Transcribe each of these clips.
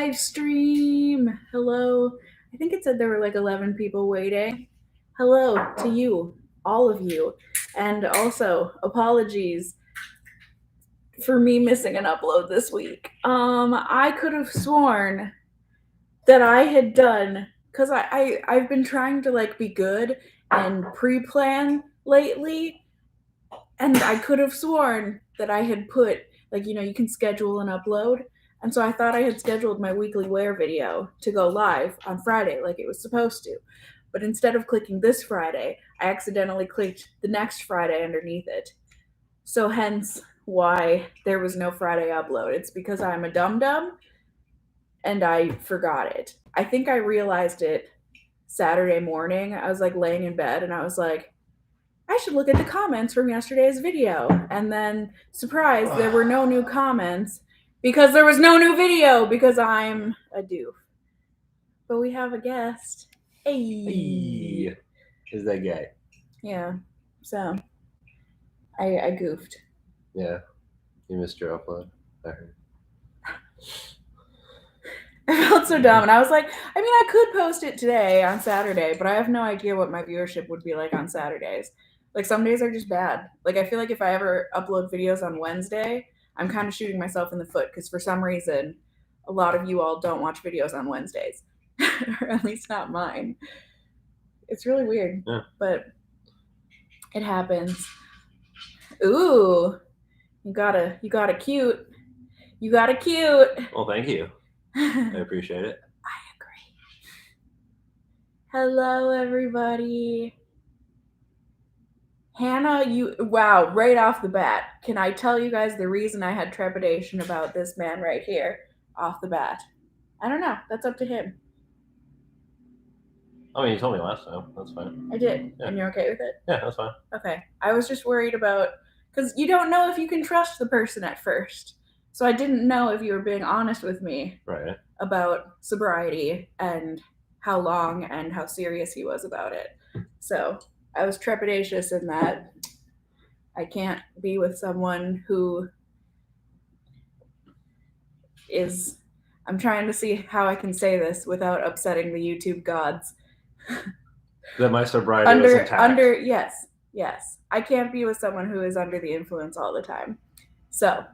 live stream. Hello. I think it said there were like 11 people waiting. Hello to you, all of you. And also, apologies for me missing an upload this week. I could have sworn that I had done, because I've been trying to like be good and pre-plan lately, and I could have sworn that I had put, like, you can schedule an upload. And so I thought I had scheduled my weekly wear video to go live on Friday like it was supposed to. But instead of clicking this Friday, I accidentally clicked the next Friday underneath it. So hence why there was no Friday upload. It's because I'm a dum-dum and I forgot it. I think I realized it Saturday morning. I was like laying in bed and I was like, I should look at the comments from yesterday's video. And then, surprise, there were no new comments because there was no new video because I'm a doof. But we have a guest. Hey. Is that gay? Yeah. So, I goofed. Yeah. You missed your upload. I heard. I felt so dumb. And I was like, I mean, I could post it today on Saturday, but I have no idea what my viewership would be like on Saturdays. Like, some days are just bad. Like, I feel like if I ever upload videos on Wednesday, I'm kind of shooting myself in the foot because for some reason, a lot of you all don't watch videos on Wednesdays, or at least not mine. It's really weird, but it happens. Ooh, you got a cute. You got a cute. Well, thank you. I appreciate it. I agree. Hello, everybody. Hannah, wow, right off the bat. Can I tell you guys the reason I had trepidation about this man right here off the bat? I don't know. That's up to him. I mean, you told me last time. That's fine. I did. Yeah. And you're okay with it? Yeah, that's fine. Okay. I was just worried about, because you don't know if you can trust the person at first. So I didn't know if you were being honest with me about sobriety and how long and how serious he was about it. So I was trepidatious in that I can't be with someone who is, I'm trying to see how I can say this without upsetting the YouTube gods. That my sobriety was intact. Yes. I can't be with someone who is under the influence all the time. So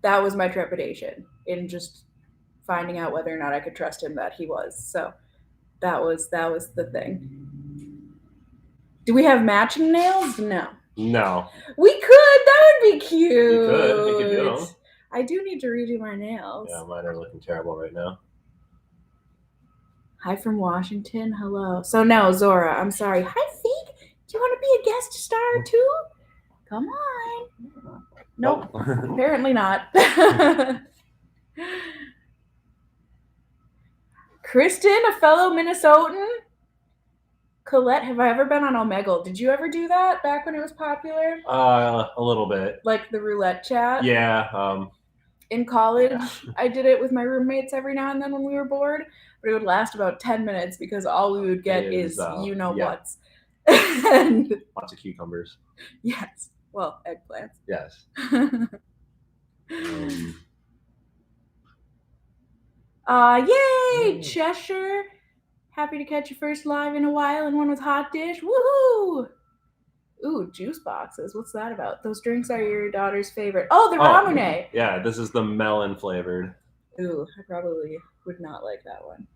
that was my trepidation in just finding out whether or not I could trust him that he was. So that was the thing. Do we have matching nails? No. No. We could. That would be cute. You could. You could do them. I do need to redo my nails. Yeah, mine are looking terrible right now. Hi from Washington. Hello. So no, Zora, I'm sorry. Hi, Fig. Do you want to be a guest star too? Come on. Nope. Apparently not. Kristen, a fellow Minnesotan. Colette, have I ever been on Omegle? Did you ever do that back when it was popular? A little bit. Like the roulette chat? Yeah. In college, I did it with my roommates every now and then when we were bored, but it would last about 10 minutes because all we would get is what's. And lots of cucumbers. Yes. Well, eggplants. Yes. Yay! Cheshire. Happy to catch your first live in a while and one with hot dish. Woohoo! Ooh, juice boxes. What's that about? Those drinks are your daughter's favorite. Oh, the Ramune. Yeah, this is the melon flavored. Ooh, I probably would not like that one.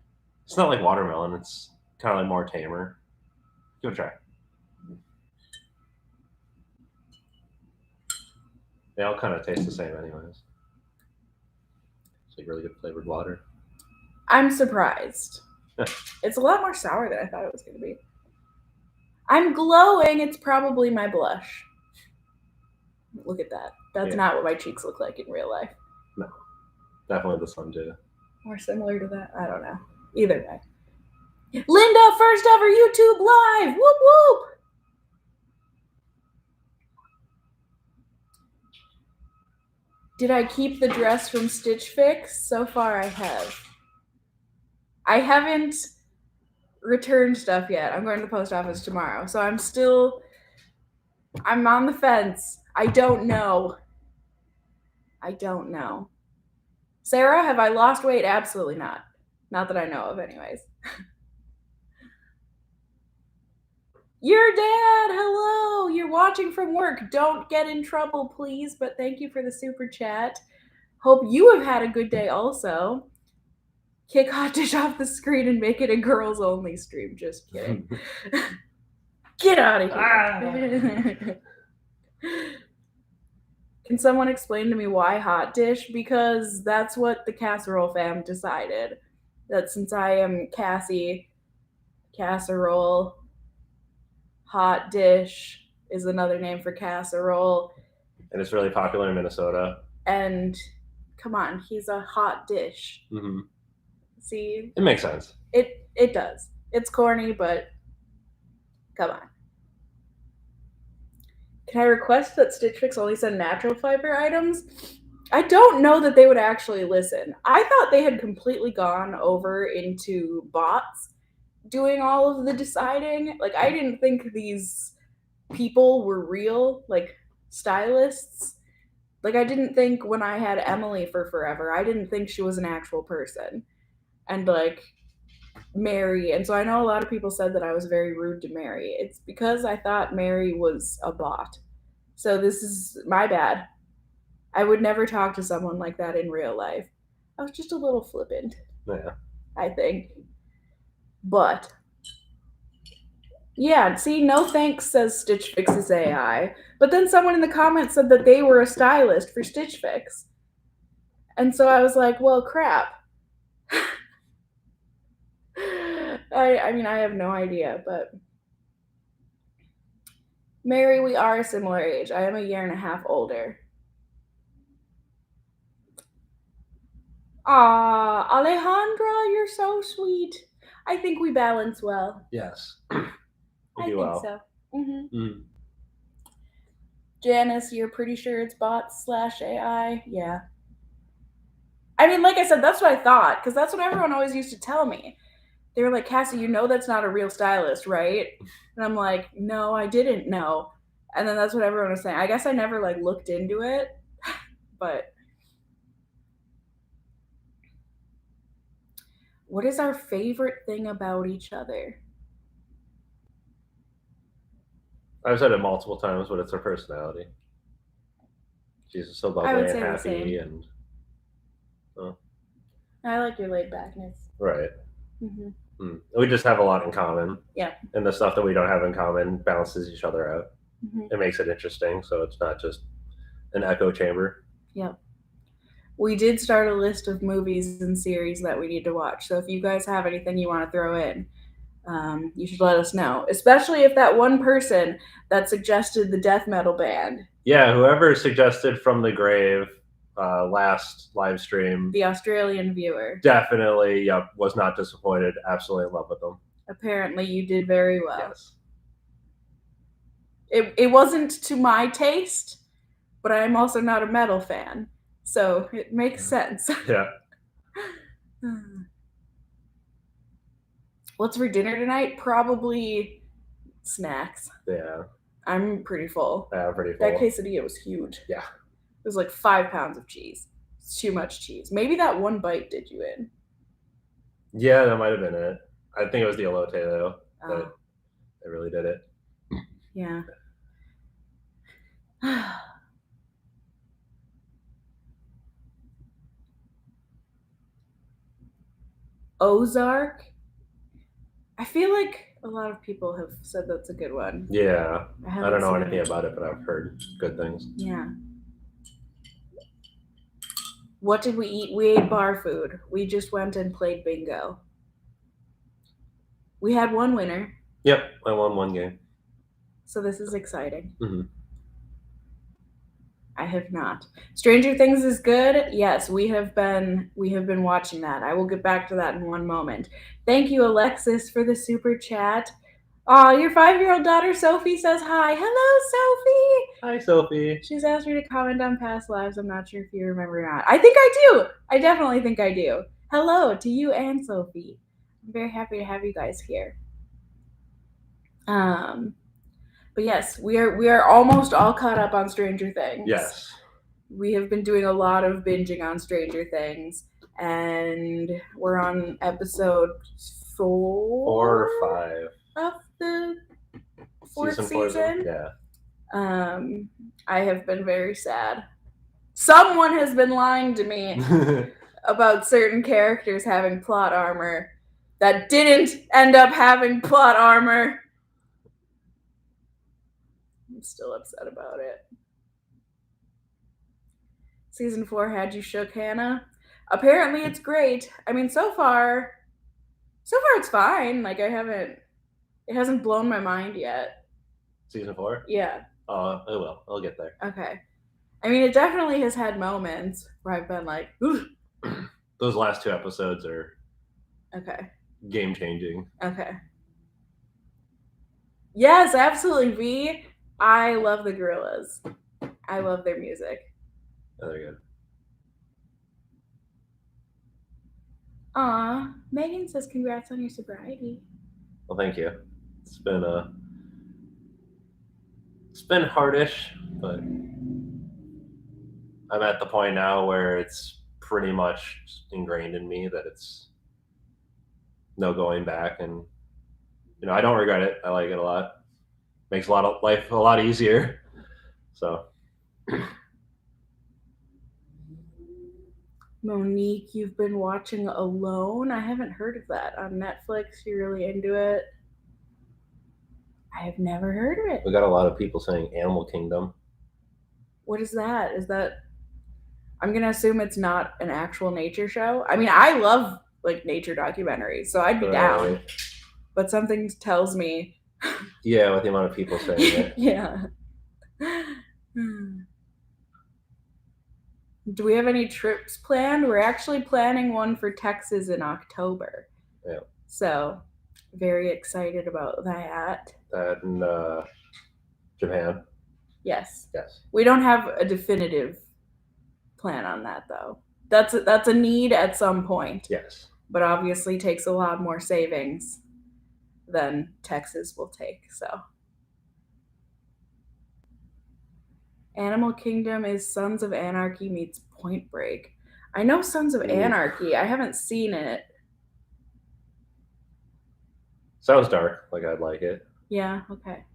It's not like watermelon. It's kind of like more tamer. Give it a try. They all kind of taste the same anyways. It's like really good flavored water. I'm surprised. It's a lot more sour than I thought it was going to be. I'm glowing. It's probably my blush. Look at that. That's not what my cheeks look like in real life. No. Definitely the sun too. More similar to that? I don't know. Either way. Linda, first ever YouTube live! Whoop whoop! Did I keep the dress from Stitch Fix? So far I have. I haven't returned stuff yet. I'm going to the post office tomorrow. So I'm on the fence. I don't know. Sarah, have I lost weight? Absolutely not. Not that I know of, anyways. Your dad, hello. You're watching from work. Don't get in trouble, please. But thank you for the super chat. Hope you have had a good day also. Kick Hot Dish off the screen and make it a girls only stream. Just kidding. Get out of here. Can someone explain to me why hot dish? Because that's what the casserole fam decided. That since I am Cassie, casserole, hot dish is another name for casserole. And it's really popular in Minnesota. And come on, he's a hot dish. Mm-hmm. See? It makes sense. It does. It's corny, but come on. Can I request that Stitch Fix only send natural fiber items? I don't know that they would actually listen. I thought they had completely gone over into bots doing all of the deciding. Like, I didn't think these people were real, like, stylists. Like, I didn't think when I had Emily for forever, I didn't think she was an actual person. And, like, Mary. And so I know a lot of people said that I was very rude to Mary. It's because I thought Mary was a bot. So this is my bad. I would never talk to someone like that in real life. I was just a little flippant. Yeah. I think. But yeah, see, no thanks, says Stitch Fix's AI. But then someone in the comments said that they were a stylist for Stitch Fix. And so I was like, well, crap. I mean, I have no idea, but Mary, we are a similar age. I am a year and a half older. Ah, Alejandra, you're so sweet. I think we balance well. Yes. I think well. so. Mm-hmm. Janice, you're pretty sure it's bots / AI? Yeah. I mean, like I said, that's what I thought, because that's what everyone always used to tell me. They were like, Cassie, you know that's not a real stylist, right? And I'm like, no, I didn't know. And then that's what everyone was saying. I guess I never, like, looked into it, but what is our favorite thing about each other? I've said it multiple times, but it's her personality. She's just so bubbly and happy, and I like your laid backness. Right. Mm-hmm. We just have a lot in common. Yeah. And the stuff that we don't have in common balances each other out. Mm-hmm. It makes it interesting, so it's not just an echo chamber. Yep. We did start a list of movies and series that we need to watch. So if you guys have anything you want to throw in, you should let us know. Especially if that one person that suggested the death metal band. Yeah, whoever suggested From the Grave last live stream. The Australian viewer. Definitely, yep, was not disappointed. Absolutely in love with them. Apparently you did very well. Yes. It wasn't to my taste, but I'm also not a metal fan. So it makes sense. Yeah. What's for dinner tonight? Probably snacks. Yeah. I'm pretty full. Yeah, I'm pretty full. That quesadilla was huge. Yeah. It was like 5 pounds of cheese. It's too much cheese. Maybe that one bite did you in. Yeah, that might have been it. I think it was the elote, though. That it really did it. Yeah. Ozark? I feel like a lot of people have said that's a good one. Yeah. I don't know anything about it, but I've heard good things. Yeah. What did we eat? We ate bar food. We just went and played bingo. We had one winner. Yep, I won one game. So this is exciting. Mm-hmm. I have not. Stranger Things is good. Yes, we have been watching that. I will get back to that in one moment. Thank you, Alexis, for the super chat. Oh, your 5-year-old daughter Sophie says hi. Hello, Sophie. Hi, Sophie. She's asked me to comment on past lives. I'm not sure if you remember or not. I think I do. I definitely think I do. Hello to you and Sophie. I'm very happy to have you guys here. But yes, we are almost all caught up on Stranger Things. Yes. we have been doing a lot of binging on Stranger Things, and we're on episode 4 or 5 of the fourth season. Yeah. I have been very sad. Someone has been lying to me about certain characters having plot armor that didn't end up having plot armor. I'm still upset about it. Season 4 had you shook, Hannah. Apparently it's great. I mean, so far it's fine. Like, it hasn't blown my mind yet. Season 4? Yeah. It will. I'll get there. Okay. I mean, it definitely has had moments where I've been like, ooh. Those last 2 episodes are okay. Game changing. Okay. Yes, absolutely. V, I love the Gorillas. I love their music. Oh, they're good. Aw, Megan says congrats on your sobriety. Well, thank you. It's been hardish, but I'm at the point now where it's pretty much ingrained in me that it's no going back, and I don't regret it. I like it a lot. Makes life a lot easier. So. Monique, you've been watching Alone? I haven't heard of that on Netflix. You're really into it? I have never heard of it. We got a lot of people saying Animal Kingdom. What is that? I'm going to assume it's not an actual nature show. I mean, I love like nature documentaries, so I'd be down. But something tells me. Yeah, with the amount of people saying it. Yeah. Do we have any trips planned? We're actually planning one for Texas in October. Yeah. So, very excited about that. That and Japan. Yes. Yes. We don't have a definitive plan on that, though. That's a need at some point. Yes. But obviously takes a lot more savings than Texas will take, so. Animal Kingdom is Sons of Anarchy meets Point Break. I know Sons of Anarchy. I haven't seen it. Sounds dark. Like I'd like it. Yeah, okay.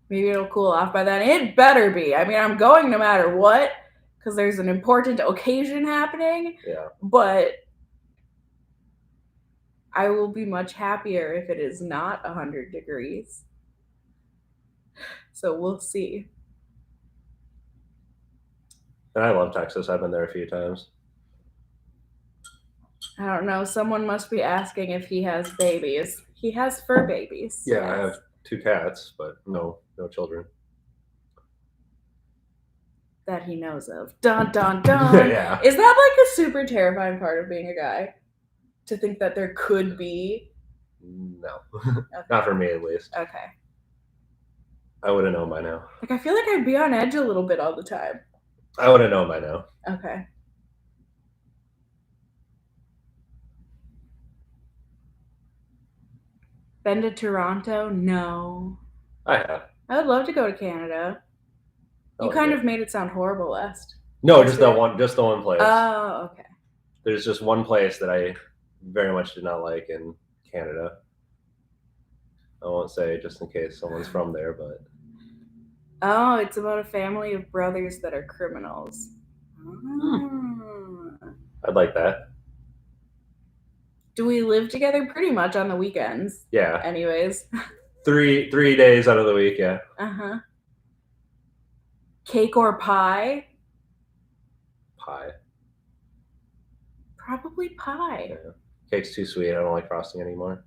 Maybe it'll cool off by then. It better be. I mean, I'm going no matter what, because there's an important occasion happening. Yeah. But I will be much happier if it is not 100 degrees. So we'll see. And I love Texas. I've been there a few times. I don't know. Someone must be asking if he has babies. He has fur babies. Yeah, yes. I have 2 cats, but no children. That he knows of. Dun, dun, dun. Yeah. Is that like a super terrifying part of being a guy? To think that there could be? No. Okay. Not for me, at least. Okay. I would have known by now. Like, I feel like I'd be on edge a little bit all the time. I would have known by now. Okay. Been to Toronto? No. I have. I would love to go to Canada. You kind of made it sound horrible last. No, just the one place. Oh, okay. There's just one place that I very much did not like in Canada. I won't say just in case someone's from there, but. Oh, it's about a family of brothers that are criminals. I'd like that. Do we live together pretty much on the weekends? Yeah. Anyways. 3 days out of the week, yeah. Uh-huh. Cake or pie? Pie. Probably pie. Yeah. Cake's too sweet. I don't like frosting anymore.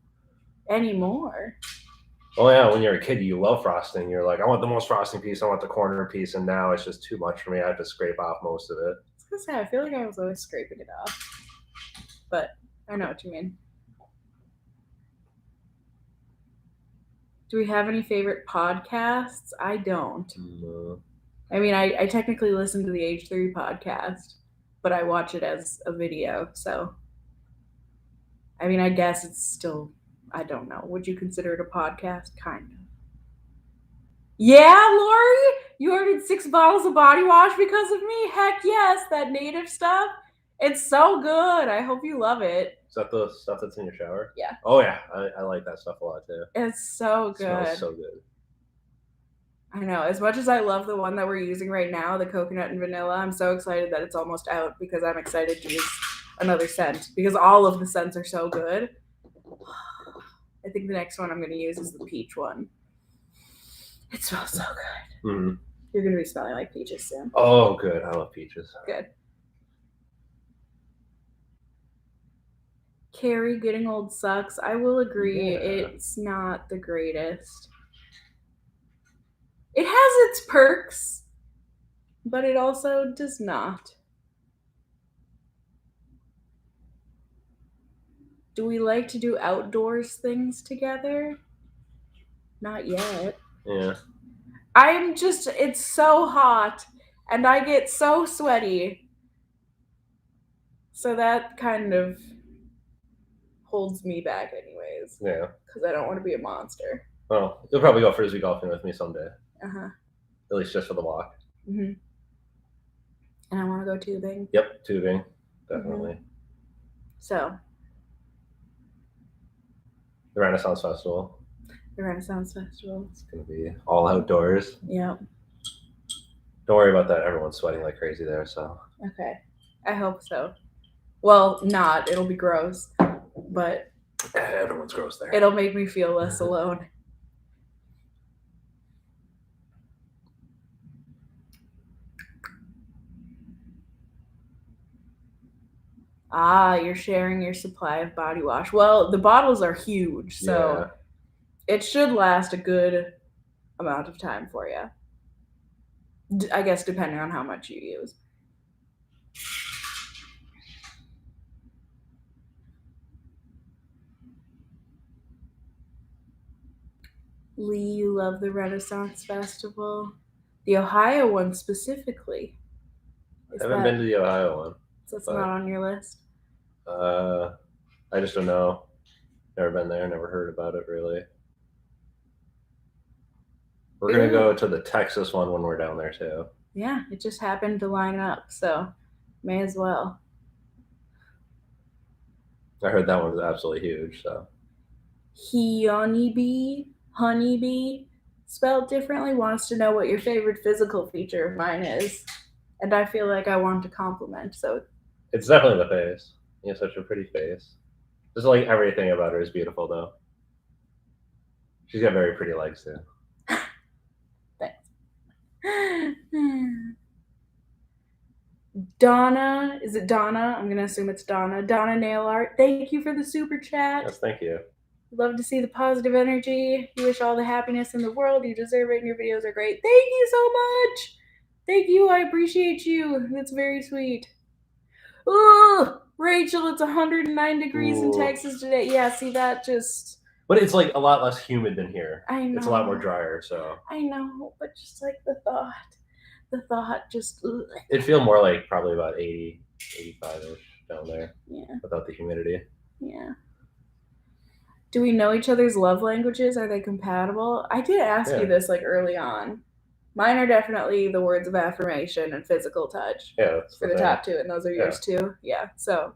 Anymore? Oh yeah, when you're a kid, you love frosting. You're like, I want the most frosting piece. I want the corner piece. And now it's just too much for me. I have to scrape off most of it. I was gonna say, I feel like I was always scraping it off. But I know what you mean. Do we have any favorite podcasts? I don't. No. I mean, I technically listen to the H3 podcast, but I watch it as a video. So, I mean, I guess it's still, I don't know. Would you consider it a podcast? Kind of. Yeah, Lori, you ordered 6 bottles of body wash because of me. Heck yes, that native stuff. It's so good. I hope you love it. Is that the stuff that's in your shower? Yeah. Oh yeah, I like that stuff a lot too. It's so It good. smells so good. I know. As much as I love the one that we're using right now, the coconut and vanilla, I'm so excited that it's almost out because I'm excited to use another scent because all of the scents are so good. I think the next one I'm going to use is the peach one. It smells so good. Mm-hmm. You're going to be smelling like peaches soon. Oh, good. I love peaches. Good. Carrie, getting old sucks. I will agree. Yeah. It's not the greatest. It has its perks, but it also does not. Do we like to do outdoors things together? Not yet. Yeah. It's so hot and I get so sweaty. So that kind of holds me back, anyways. Yeah. Because I don't want to be a monster. Well, you'll probably go frisbee golfing with me someday. Uh-huh. At least just for the walk. Mm-hmm. And I want to go tubing. Yep, tubing. Definitely. Mm-hmm. So. The Renaissance Festival. The Renaissance Festival. It's going to be all outdoors. Yep. Don't worry about that. Everyone's sweating like crazy there, so. Okay. I hope so. Well, not. It'll be gross. But. Everyone's gross there. It'll make me feel less alone. Ah, you're sharing your supply of body wash. Well, the bottles are huge, so it should last a good amount of time for you. I guess depending on how much you use. Lee, you love the Renaissance Festival. The Ohio one specifically. I haven't been to the Ohio one. So it's not on your list? I just don't know. Never been there, never heard about it really. We're going to go to the Texas one when we're down there too. Yeah, it just happened to line up, so may as well. I heard that one was absolutely huge, so. Honeybee, spelled differently, wants to know what your favorite physical feature of mine is. And I feel like I want to compliment, so. It's definitely the face. You have such a pretty face. Just like everything about her is beautiful, though. She's got very pretty legs, too. Thanks. Donna, is it Donna? I'm going to assume it's Donna. Donna Nail Art, thank you for the super chat. Yes, thank you. Love to see the positive energy. You wish all the happiness in the world. You deserve it, and your videos are great. Thank you so much. Thank you. I appreciate you. That's very sweet. Ooh, Rachel, it's 109 degrees in Texas today. Yeah, see, that just... But it's like a lot less humid than here. I know. It's a lot more drier, so. I know, but just like the thought just... Ugh. It'd feel more like probably about 80, 85-ish down there. Yeah. Without the humidity. Yeah. Do we know each other's love languages? Are they compatible? I did ask you this like early on. Mine are definitely the words of affirmation and physical touch. Yeah, that's for the top two, and those are yours too. Yeah, so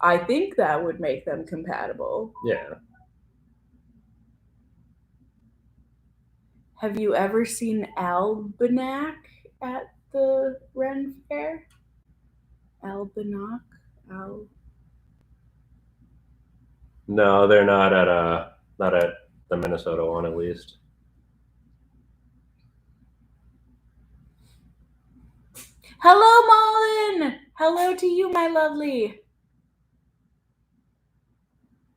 I think that would make them compatible. Yeah. Have you ever seen Almanac at the Ren Fair? Almanac? No, they're not at the Minnesota one, at least. Hello, Malin! Hello to you, my lovely.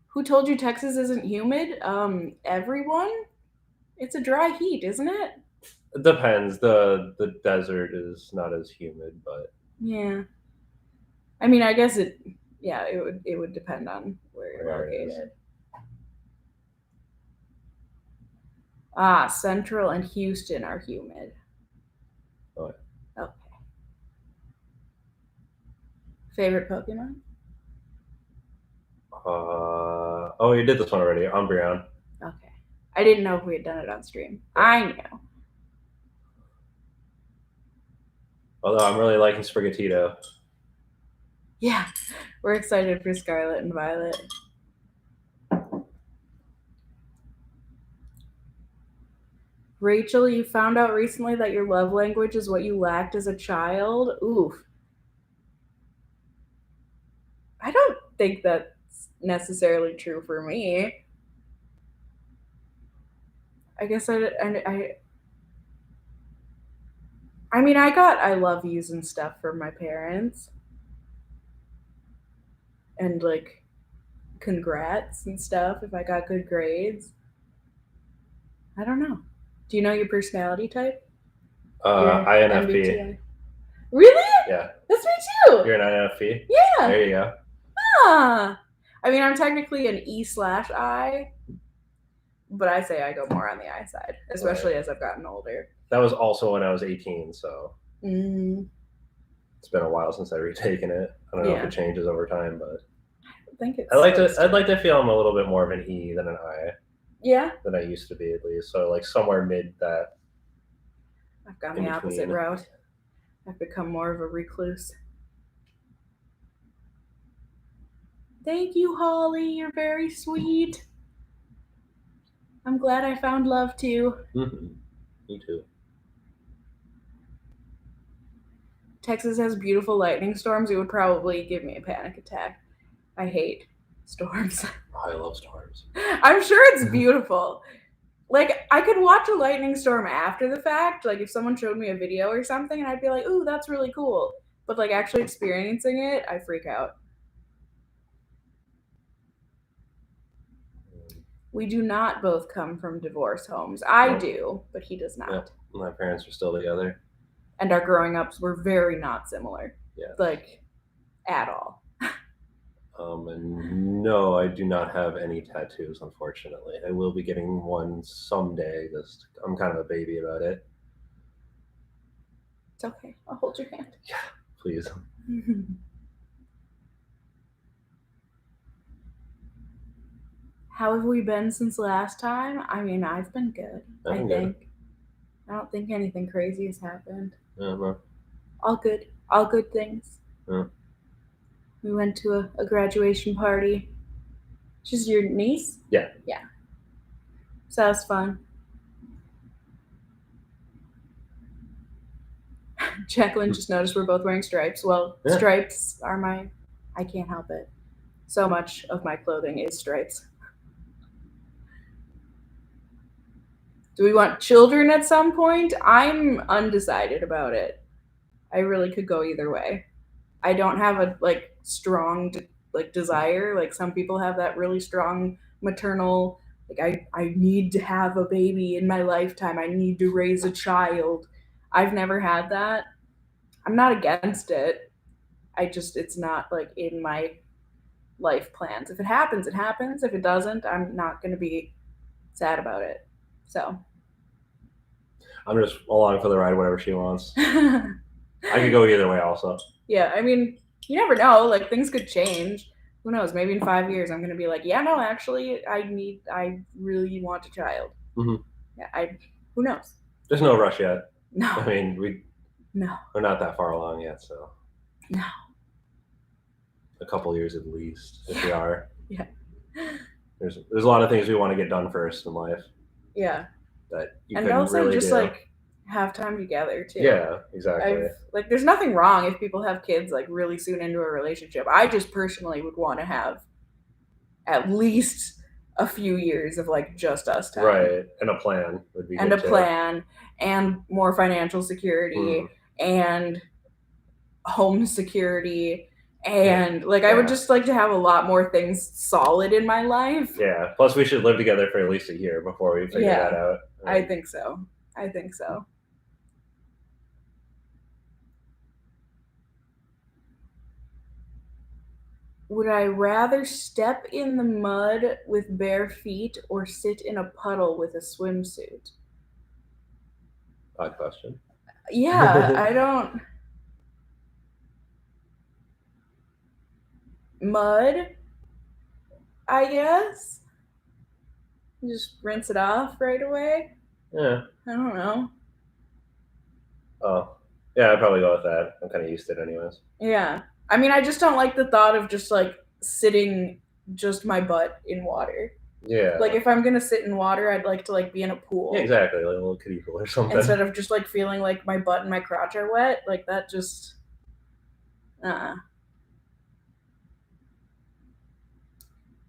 Who told you Texas isn't humid? Everyone? It's a dry heat, isn't it? It depends. The desert is not as humid, but yeah. I mean, I guess it would depend on where you're located. Central and Houston are humid. Oh. Okay. Favorite Pokemon? Oh, you did this one already. Umbreon. Okay. I didn't know if we had done it on stream. I know. Although I'm really liking Sprigatito. Yeah, we're excited for Scarlet and Violet. Rachel, you found out recently that your love language is what you lacked as a child? Oof. I don't think that's necessarily true for me. I guess I mean, I got I love yous and stuff from my parents. And like congrats and stuff if I got good grades. I don't know. Do you know your personality type? Your INFP. MBTI? Really? Yeah. That's me too. You're an INFP? Yeah. There you go. Ah. I mean, I'm technically an E/I, but I say I go more on the I side, especially as I've gotten older. That was also when I was 18, so it's been a while since I've retaken it. I don't know if it changes over time, but I think it's. I'd like to feel I'm a little bit more of an E than an I. Yeah. Than I used to be, at least. So like somewhere mid that. I've gone the opposite route. I've become more of a recluse. Thank you, Holly. You're very sweet. I'm glad I found love too. Mm-hmm. Me too. Texas has beautiful lightning storms. It would probably give me a panic attack. I hate storms. Oh, I love storms. I'm sure it's beautiful. Like, I could watch a lightning storm after the fact. Like, if someone showed me a video or something, and I'd be like, ooh, that's really cool. But, like, actually experiencing it, I freak out. We do not both come from divorce homes. I do, but he does not. Yep. My parents are still together. And our growing ups were very not similar. Yeah. Like, at all. And no, I do not have any tattoos, unfortunately. I will be getting one someday. I'm kind of a baby about it. It's okay. I'll hold your hand. Yeah, please. How have we been since last time? I mean, I've been good. I think. I don't think anything crazy has happened. No. All good. All good things. Yeah. We went to a graduation party. She's your niece? Yeah. Yeah. So that was fun. Jacqueline just noticed we're both wearing stripes. Well, stripes are I can't help it. So much of my clothing is stripes. Do we want children at some point? I'm undecided about it. I really could go either way. I don't have a strong desire. Like some people have that really strong maternal, I need to have a baby in my lifetime. I need to raise a child. I've never had that. I'm not against it. It's not in my life plans. If it happens, it happens. If it doesn't, I'm not going to be sad about it. So I'm just along for the ride, whatever she wants. I could go either way also. Yeah, I mean, you never know. Like, things could change. Who knows? Maybe in 5 years, I'm going to be like, yeah, no, actually, I really want a child. Mm-hmm. Yeah, who knows? There's no rush yet. No. I mean, we're not that far along yet, so. No. A couple years at least, if we are. Yeah. There's a lot of things we want to get done first in life. Yeah. That you and also really just do. Have time together too. Yeah, exactly. There's nothing wrong if people have kids really soon into a relationship. I just personally would want to have at least a few years of just us time. Right, and a plan would be. And a plan, and more financial security, and home security, and I would just like to have a lot more things solid in my life. Yeah. Plus, we should live together for at least a year before we figure that out. Right? I think so. Would I rather step in the mud with bare feet or sit in a puddle with a swimsuit? Odd question. Yeah, I don't. Mud, I guess. Just rinse it off right away. Yeah. I don't know. Oh, Yeah, I'd probably go with that. I'm kind of used to it anyways. Yeah. I mean, I just don't like the thought of just like sitting just my butt in water. Yeah. Like if I'm gonna sit in water, I'd like to like be in a pool. Yeah, exactly, like a little kiddie pool or something. Instead of just like feeling like my butt and my crotch are wet. Like that just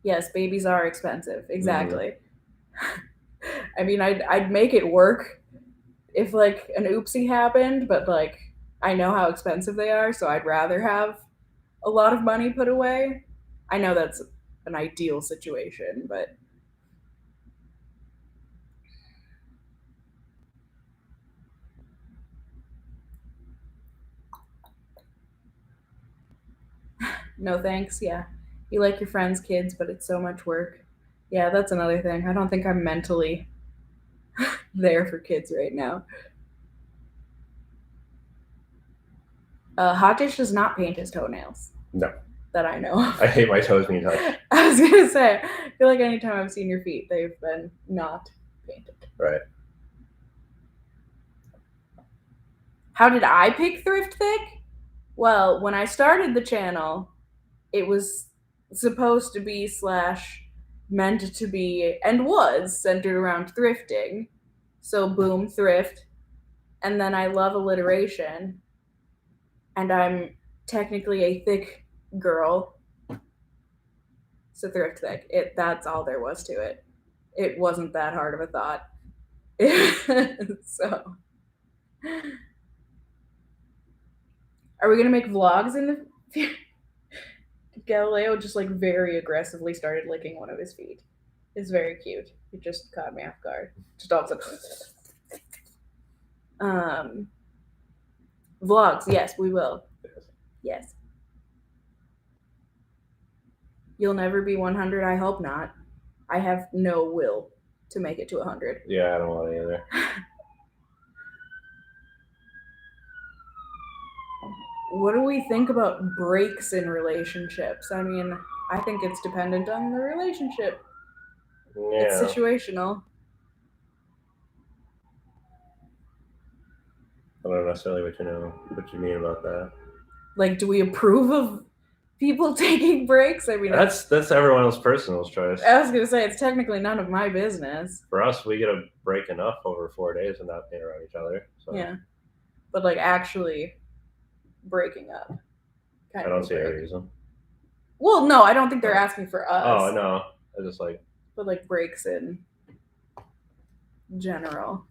Yes, babies are expensive. Exactly. I mean, I'd make it work if like an oopsie happened, but like I know how expensive they are, so I'd rather have a lot of money put away. I know that's an ideal situation, but no thanks. Yeah. You like your friends' kids, but it's so much work. Yeah, that's another thing. I don't think I'm mentally there for kids right now. Hot Dish does not paint his toenails. No. That I know of. I hate my toes being touched. I was gonna say, I feel like anytime I've seen your feet, they've been not painted. Right. How did I pick Thrift Thick? Well, when I started the channel, it was supposed to be / meant to be and was centered around thrifting. So boom, thrift. And then I love alliteration. And I'm technically a thick girl. So Thrift Thick. That's all there was to it. It wasn't that hard of a thought. So are we gonna make vlogs in the future? Galileo just like very aggressively started licking one of his feet. It's very cute. It just caught me off guard. Just all of a sudden. Vlogs, yes, we will. Yes. You'll never be 100. I hope not. I have no will to make it to 100. Yeah, I don't want it either. What do we think about breaks in relationships? I mean, I think it's dependent on the relationship. Yeah. It's situational. I don't know necessarily what you mean about that. Like, do we approve of people taking breaks? I mean, that's everyone's personal choice. I was gonna say it's technically none of my business. For us, we get a break enough over 4 days and not being around each other. So. Yeah, but like actually breaking up. I don't see a reason. Well, no, I don't think they're asking for us. Oh no, I just like. But like breaks in general.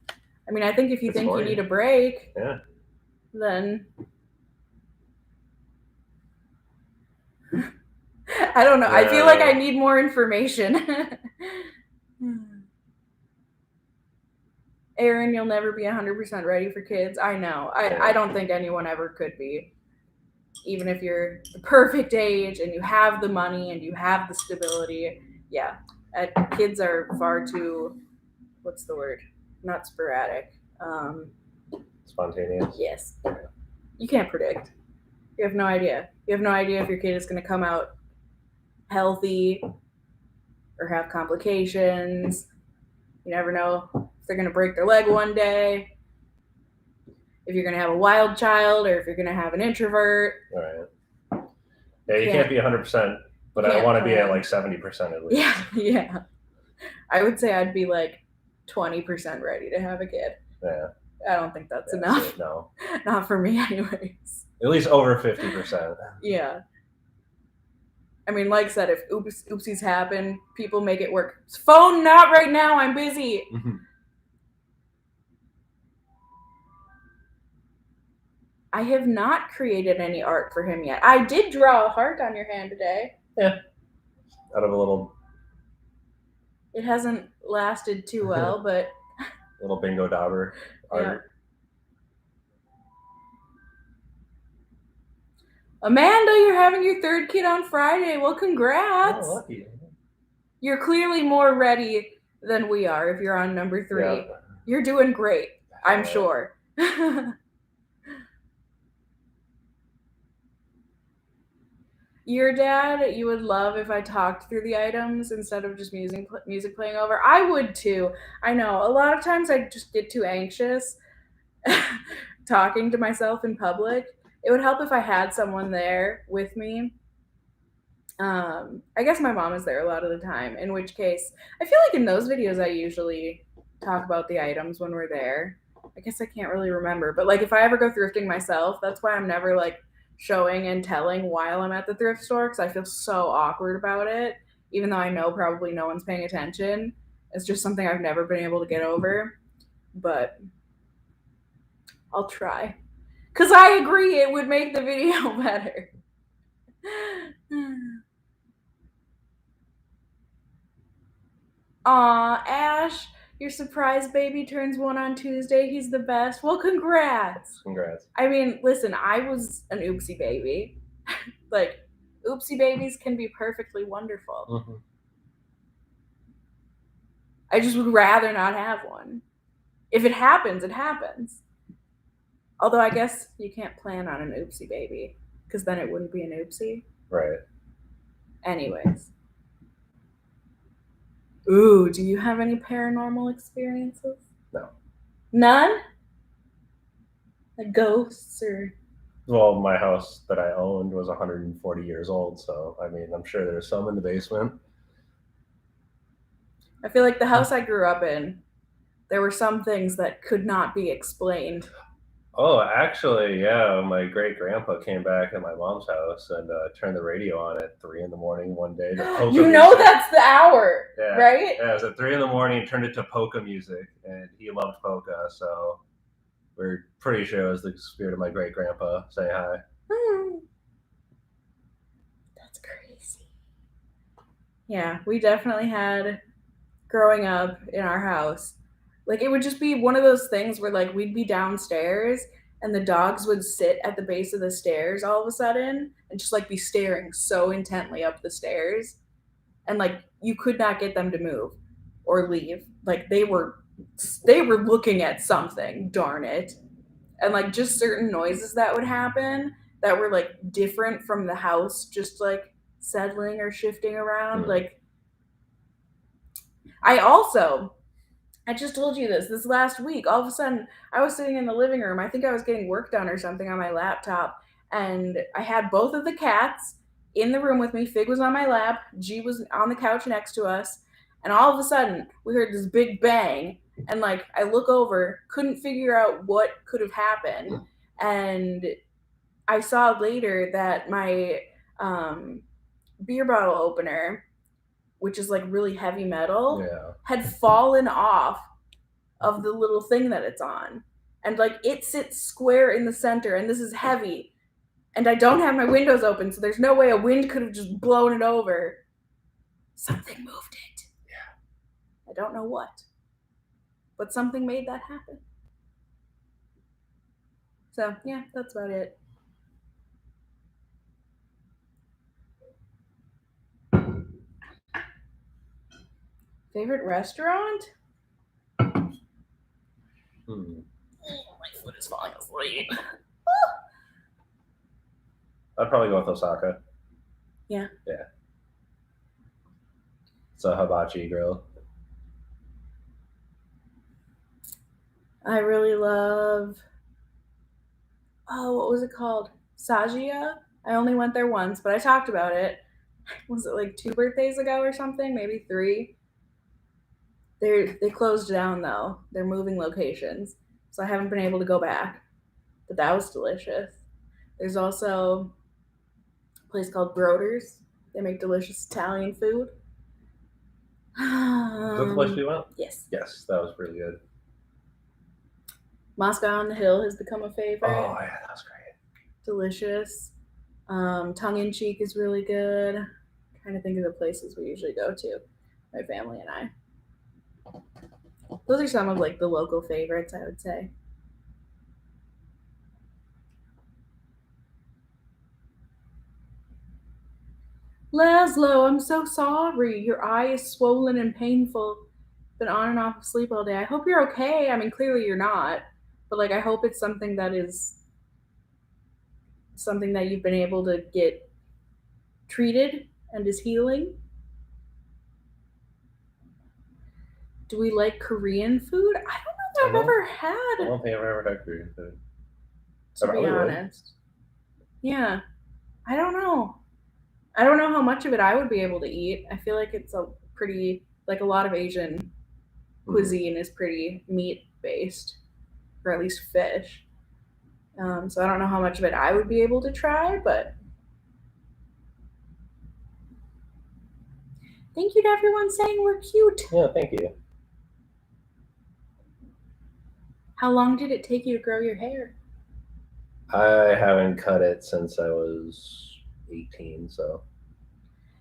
I mean, I think if you think you need a break, yeah, then I don't know. Yeah. I feel like I need more information. Aaron, you'll never be 100% ready for kids. I know. I don't think anyone ever could be. Even if you're the perfect age and you have the money and you have the stability. Yeah. Kids are far too, what's the word? Not sporadic. Spontaneous. Yes. You can't predict. You have no idea. You have no idea if your kid is going to come out healthy or have complications. You never know if they're going to break their leg one day, if you're going to have a wild child, or if you're going to have an introvert. All right. Yeah, you can't be 100%, but I want to be at like 70% at least. Yeah. I would say I'd be like 20% ready to have a kid. Yeah. I don't think that's enough. No. Not for me anyways. At least over 50%. Yeah. I mean, like I said, if oopsies happen, people make it work. Phone, not right now. I'm busy. I have not created any art for him yet. I did draw a heart on your hand today. Yeah. Out of a little. It hasn't lasted too well, but. Little bingo dauber art. Yeah. Amanda, you're having your third kid on Friday. Well, congrats. Oh, lucky. You're clearly more ready than we are if you're on number 3. Yeah. You're doing great, I'm sure. Your dad, you would love if I talked through the items instead of just music playing over. I would too. I know. A lot of times I just get too anxious talking to myself in public. It would help if I had someone there with me. I guess my mom is there a lot of the time, in which case I feel like in those videos I usually talk about the items when we're there. I guess I can't really remember, but like if I ever go thrifting myself, that's why I'm never like showing and telling while I'm at the thrift store because I feel so awkward about it, even though I know probably no one's paying attention. It's just something I've never been able to get over, but I'll try. Because I agree it would make the video better. Aw, Ash, your surprise baby turns 1 on Tuesday. He's the best. Well, congrats. Congrats. I mean, listen, I was an oopsie baby. Like, oopsie babies can be perfectly wonderful. Mm-hmm. I just would rather not have one. If it happens, it happens. Although I guess you can't plan on an oopsie baby, because then it wouldn't be an oopsie. Right. Anyways. Ooh, do you have any paranormal experiences? No. None? Like ghosts or... Well, my house that I owned was 140 years old, so I mean, I'm sure there's some in the basement. I feel like the house I grew up in, there were some things that could not be explained. Oh, actually, yeah, my great grandpa came back at my mom's house and turned the radio on at 3 in the morning one day to polka You music. know that's the hour, Yeah. right? Yeah, it was at 3 in the morning and turned it to polka music, and he loved polka, so we're pretty sure it was the spirit of my great grandpa saying hi. That's crazy. Yeah, we definitely had, growing up in our house, like it would just be one of those things where like we'd be downstairs and the dogs would sit at the base of the stairs all of a sudden and just like be staring so intently up the stairs, and like you could not get them to move or leave. Like they were looking at something, darn it. And like just certain noises that would happen that were like different from the house just like settling or shifting around. Like I just told you this last week. All of a sudden, I was sitting in the living room. I think I was getting work done or something on my laptop, and I had both of the cats in the room with me. Fig was on my lap, G was on the couch next to us, and all of a sudden, we heard this big bang, and like I look over, couldn't figure out what could have happened, and I saw later that my beer bottle opener, which is like really heavy metal, had fallen off of the little thing that it's on. And like it sits square in the center, and this is heavy. And I don't have my windows open, so there's no way a wind could have just blown it over. Something moved it. Yeah. I don't know what. But something made that happen. So yeah, that's about it. Favorite restaurant? My foot is falling asleep. I'd probably go with Osaka. Yeah. Yeah. It's a hibachi grill. I really love... Oh, what was it called? Sajia? I only went there once, but I talked about it. Was it like 2 birthdays ago or something? Maybe 3? They closed down though. They're moving locations, so I haven't been able to go back. But that was delicious. There's also a place called Broder's. They make delicious Italian food. Is that the place we went? Yes. Yes, that was really good. Moscow on the Hill has become a favorite. Oh yeah, that was great. Delicious. Tongue in Cheek is really good. I'm trying to think of the places we usually go to, my family and I. Those are some of like the local favorites, I would say. Laszlo, I'm so sorry. Your eye is swollen and painful. Been on and off of sleep all day. I hope you're okay. I mean, clearly you're not, but like I hope it's something that is something that you've been able to get treated and is healing. Do we like Korean food? I don't know if I've ever had. I don't think I've ever had Korean food. to be honest. Yeah. I don't know. I don't know how much of it I would be able to eat. I feel like it's a pretty, like a lot of Asian cuisine is pretty meat based, or at least fish. So I don't know how much of it I would be able to try, but thank you to everyone saying we're cute. Yeah, thank you. How long did it take you to grow your hair? I haven't cut it since I was 18, so.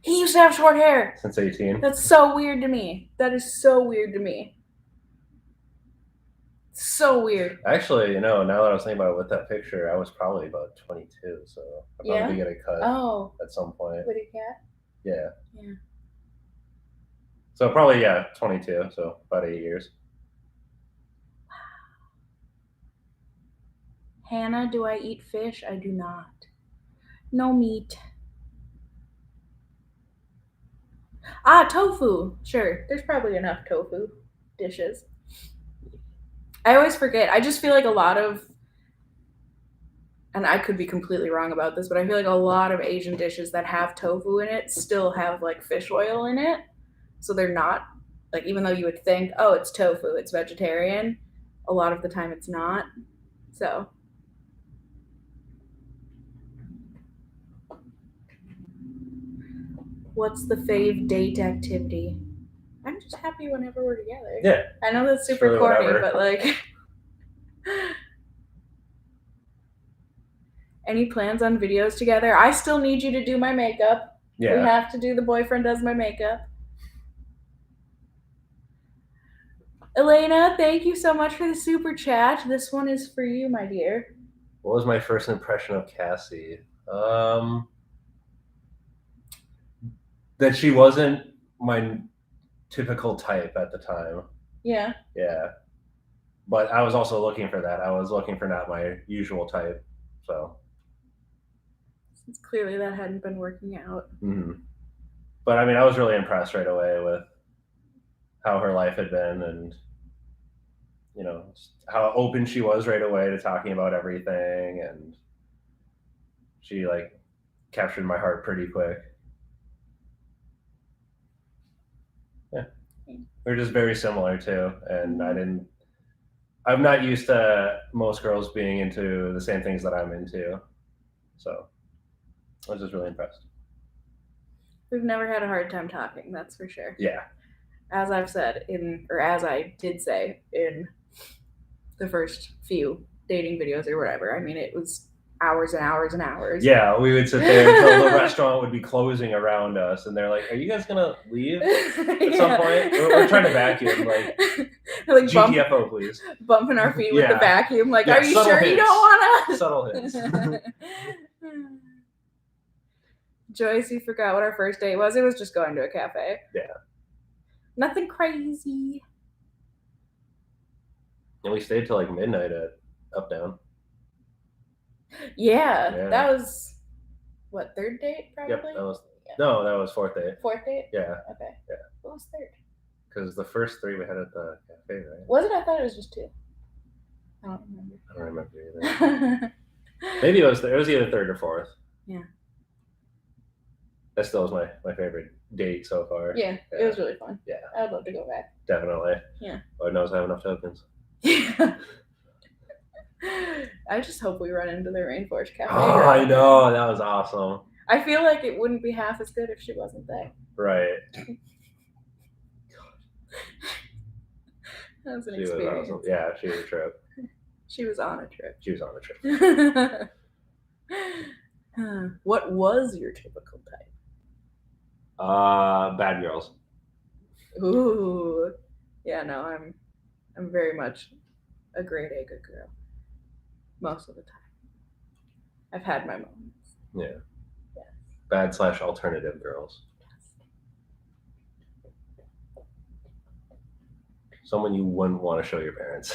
He used to have short hair. Since 18? That's so weird to me. That is so weird to me. So weird. Actually, now that I was thinking about it with that picture, I was probably about 22, so I probably get a cut at some point. With a cat? Yeah. Yeah. So probably, 22, so about 8 years. Hannah, do I eat fish? I do not. No meat. Tofu. Sure. There's probably enough tofu dishes. I always forget. I just feel like a lot of, and I could be completely wrong about this, but I feel like a lot of Asian dishes that have tofu in it still have like fish oil in it. So they're not, like, even though you would think, oh, it's tofu, it's vegetarian, a lot of the time it's not. So. What's the fave date activity? I'm just happy whenever we're together. Yeah. I know that's super really corny, whatever. but like. Any plans on videos together? I still need you to do my makeup. Yeah. We have to do the boyfriend does my makeup. Elena, thank you so much for the super chat. This one is for you, my dear. What was my first impression of Cassie? That she wasn't my typical type at the time. Yeah. Yeah. But I was also looking for that. I was looking for not my usual type. So. Since clearly that hadn't been working out. Mm-hmm. But I was really impressed right away with how her life had been, and how open she was right away to talking about everything, and she like captured my heart pretty quick. Yeah, they're just very similar too, and I'm not used to most girls being into the same things that I'm into, so I was just really impressed. We've never had a hard time talking, that's for sure. Yeah. As I've said as I did say in the first few dating videos or whatever, it was hours and hours and hours. Yeah, we would sit there until the restaurant would be closing around us, and they're like, "Are you guys gonna leave at some point? We're trying to vacuum, like GTFO, please." Bumping our feet with the vacuum, like, are you sure hints. You don't want to? Subtle hints. Joyce, you forgot what our first date was. It was just going to a cafe. Yeah. Nothing crazy. And we stayed till like midnight at Up Down. Yeah. That was what, third date probably? Yep, no, that was fourth date. Fourth date? Yeah. Okay. Yeah. What was third? Because the first three we had at the cafe, right? Was it? I thought it was just two. I don't remember either. Maybe it was either third or fourth. Yeah. That still was my favorite date so far. Yeah, it was really fun. Yeah. I would love to go back. Definitely. Yeah. Lord knows I have enough tokens. Yeah. I just hope we run into the Rainforest Cafe. Oh, I know. That was awesome. I feel like it wouldn't be half as good if she wasn't there. Right. That was an experience. Was awesome. Yeah, she was a trip. She was on a trip. She was on a trip. What was your typical type? Bad girls. Ooh. Yeah, no, I'm very much a grade A good girl. Most of the time. I've had my moments. Yeah. Yes. Bad/alternative girls. Yes. Someone you wouldn't want to show your parents.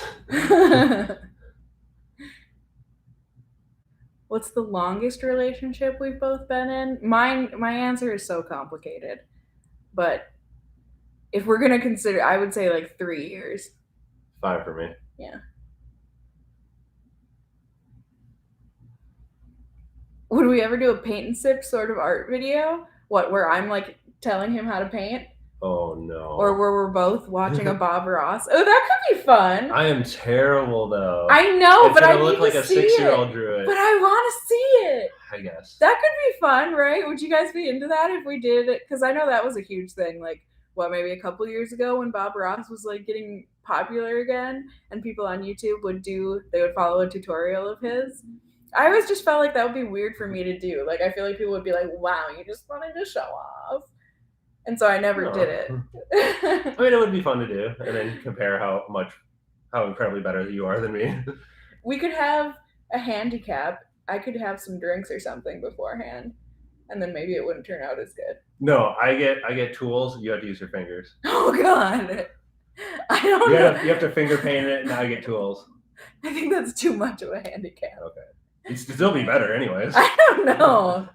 What's the longest relationship we've both been in? My answer is so complicated. But if we're going to consider, I would say like 3 years. 5 for me. Yeah. Would we ever do a paint and sip sort of art video? What, where I'm like telling him how to paint? Oh no. Or where we're both watching a Bob Ross? Oh, that could be fun. I am terrible though. I know, It's but I gonna need look like to a see 6-year-old it. drew it. But I want to see it. I guess. That could be fun, right? Would you guys be into that if we did it? Because I know that was a huge thing. Like, what, maybe a couple years ago when Bob Ross was like getting popular again, and people on YouTube they would follow a tutorial of his. I always just felt like that would be weird for me to do. Like, I feel like people would be like, "Wow, you just wanted to show off," and so I never did it. I mean, it would be fun to do, and then compare how incredibly better you are than me. We could have a handicap. I could have some drinks or something beforehand, and then maybe it wouldn't turn out as good. No, I get tools. You have to use your fingers. Oh God, I don't know. You have to finger paint it, and I get tools. I think that's too much of a handicap. Okay, it'd still be better, anyways. I don't know.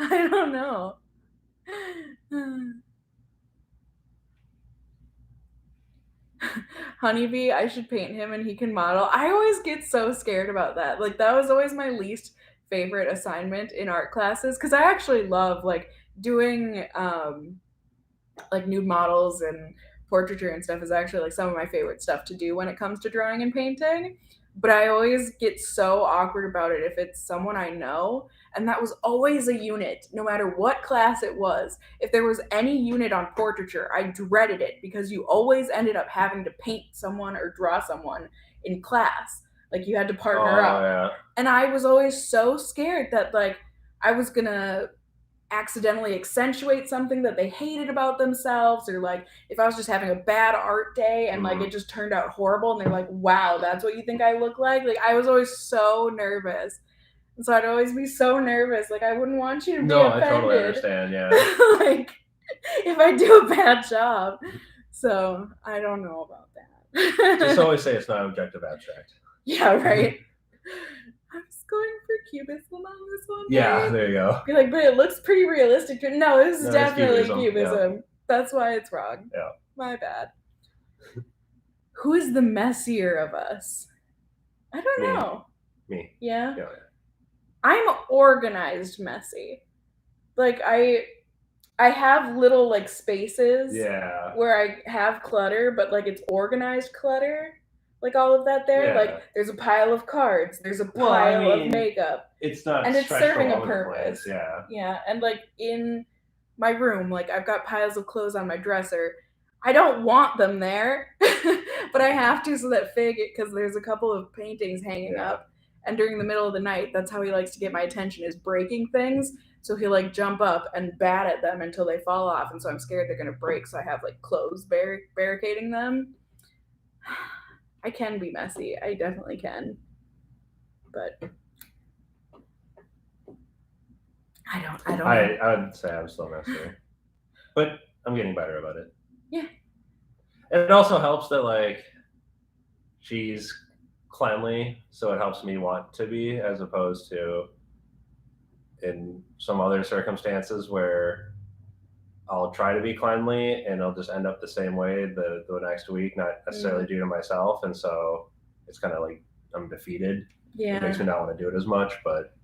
I don't know. Honeybee, I should paint him and he can model. I always get so scared about that. Like, that was always my least favorite assignment in art classes, because I actually love like doing like nude models and portraiture and stuff is actually like some of my favorite stuff to do when it comes to drawing and painting. But I always get so awkward about it if it's someone I know. And that was always a unit, no matter what class it was. If there was any unit on portraiture, I dreaded it because you always ended up having to paint someone or draw someone in class. Like, you had to partner up. Yeah. And I was always so scared that like I was gonna accidentally accentuate something that they hated about themselves, or like if I was just having a bad art day and like it just turned out horrible and they're like, wow, that's what you think I look like I was always so nervous, and so I'd always be so nervous, like I wouldn't want you to be offended. I totally understand. Yeah. Like, if I do a bad job. So I don't know about that. Just always say it's not objective abstract. Yeah, right. I was going for cubism on this one. Yeah, right? there you go. Be like, but it looks pretty realistic. No, this is definitely cubism. Yeah. That's why it's wrong. Yeah. My bad. Who is the messier of us? I don't know. Me. Yeah? Yeah. I'm organized messy. Like, I have little like spaces where I have clutter, but like it's organized clutter. Like all of that there. Yeah. Like, there's a pile of cards. There's a pile of makeup. It's not, and it's serving a purpose. Yeah. Yeah. And like in my room, like I've got piles of clothes on my dresser. I don't want them there, but I have to so that Fig, because there's a couple of paintings hanging up. And during the middle of the night, that's how he likes to get my attention, is breaking things. So he'll like jump up and bat at them until they fall off. And so I'm scared they're going to break. So I have like clothes barricading them. I can be messy. I definitely can. But I don't know. I would say I'm still messy. But I'm getting better about it. Yeah. And it also helps that like she's cleanly, so it helps me want to be, as opposed to in some other circumstances where I'll try to be cleanly and I'll just end up the same way the next week, not necessarily due to myself. And so it's kind of like I'm defeated. Yeah. It makes me not want to do it as much, but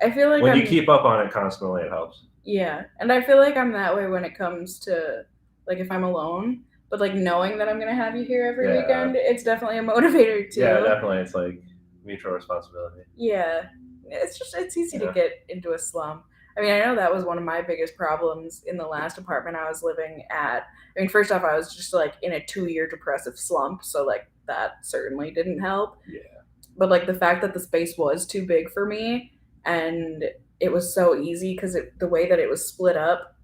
I feel like when you keep up on it constantly, it helps. Yeah. And I feel like I'm that way when it comes to like if I'm alone. But like knowing that I'm going to have you here every weekend, it's definitely a motivator too. Yeah, definitely. It's like mutual responsibility. Yeah. It's easy to get into a slump. I mean, I know that was one of my biggest problems in the last apartment I was living at. I mean, first off, I was just like in a 2-year depressive slump. So like that certainly didn't help. Yeah. But like the fact that the space was too big for me and it was so easy because the way that it was split up,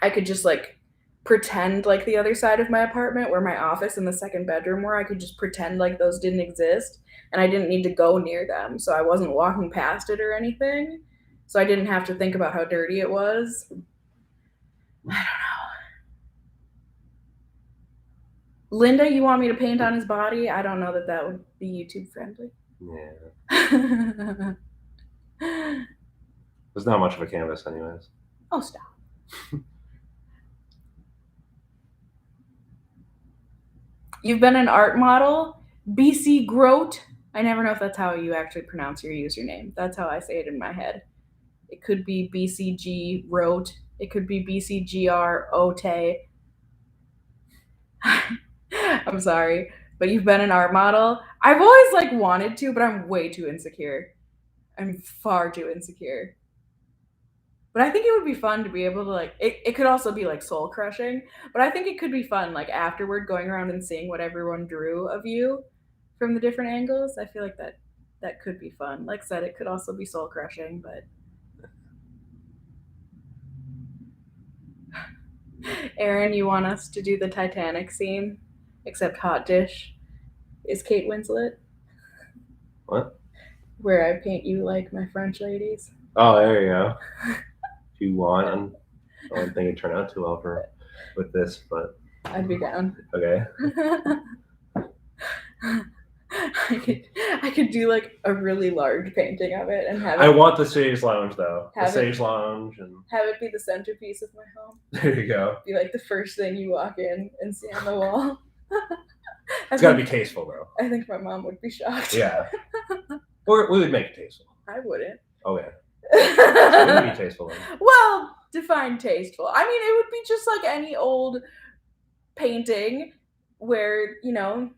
I could just like pretend like the other side of my apartment where my office and the second bedroom were, I could just pretend like those didn't exist and I didn't need to go near them. So I wasn't walking past it or anything. So I didn't have to think about how dirty it was. I don't know. Linda, you want me to paint on his body? I don't know that would be YouTube friendly. Yeah. There's not much of a canvas anyways. Oh, stop. You've been an art model? BC Grote? I never know if that's how you actually pronounce your username. That's how I say it in my head. It could be BCG Rote. It could be BCGR Ote. I'm sorry, but you've been an art model. I've always like wanted to, but I'm way too insecure. I'm far too insecure. But I think it would be fun to be able to like it could also be like soul crushing, but I think it could be fun like afterward going around and seeing what everyone drew of you from the different angles. I feel like that could be fun. Like I said, it could also be soul crushing, but Aaron, you want us to do the Titanic scene, except hot dish is Kate Winslet. What? Where I paint you like my French ladies. Oh, there you go. If you want, I don't think it turned out too well with this, but I'd be down. Okay. I could do like a really large painting of it and have it. I want the Sage Lounge though. The Have it- Sage Lounge and have it be the centerpiece of my home. there you go. Be like the first thing you walk in and see on the wall. It's gotta be tasteful though. I think my mom would be shocked. Yeah. Or we would make it tasteful. I wouldn't. Okay. It would be tasteful then. Well, define tasteful. I mean, it would be just like any old painting where, you know,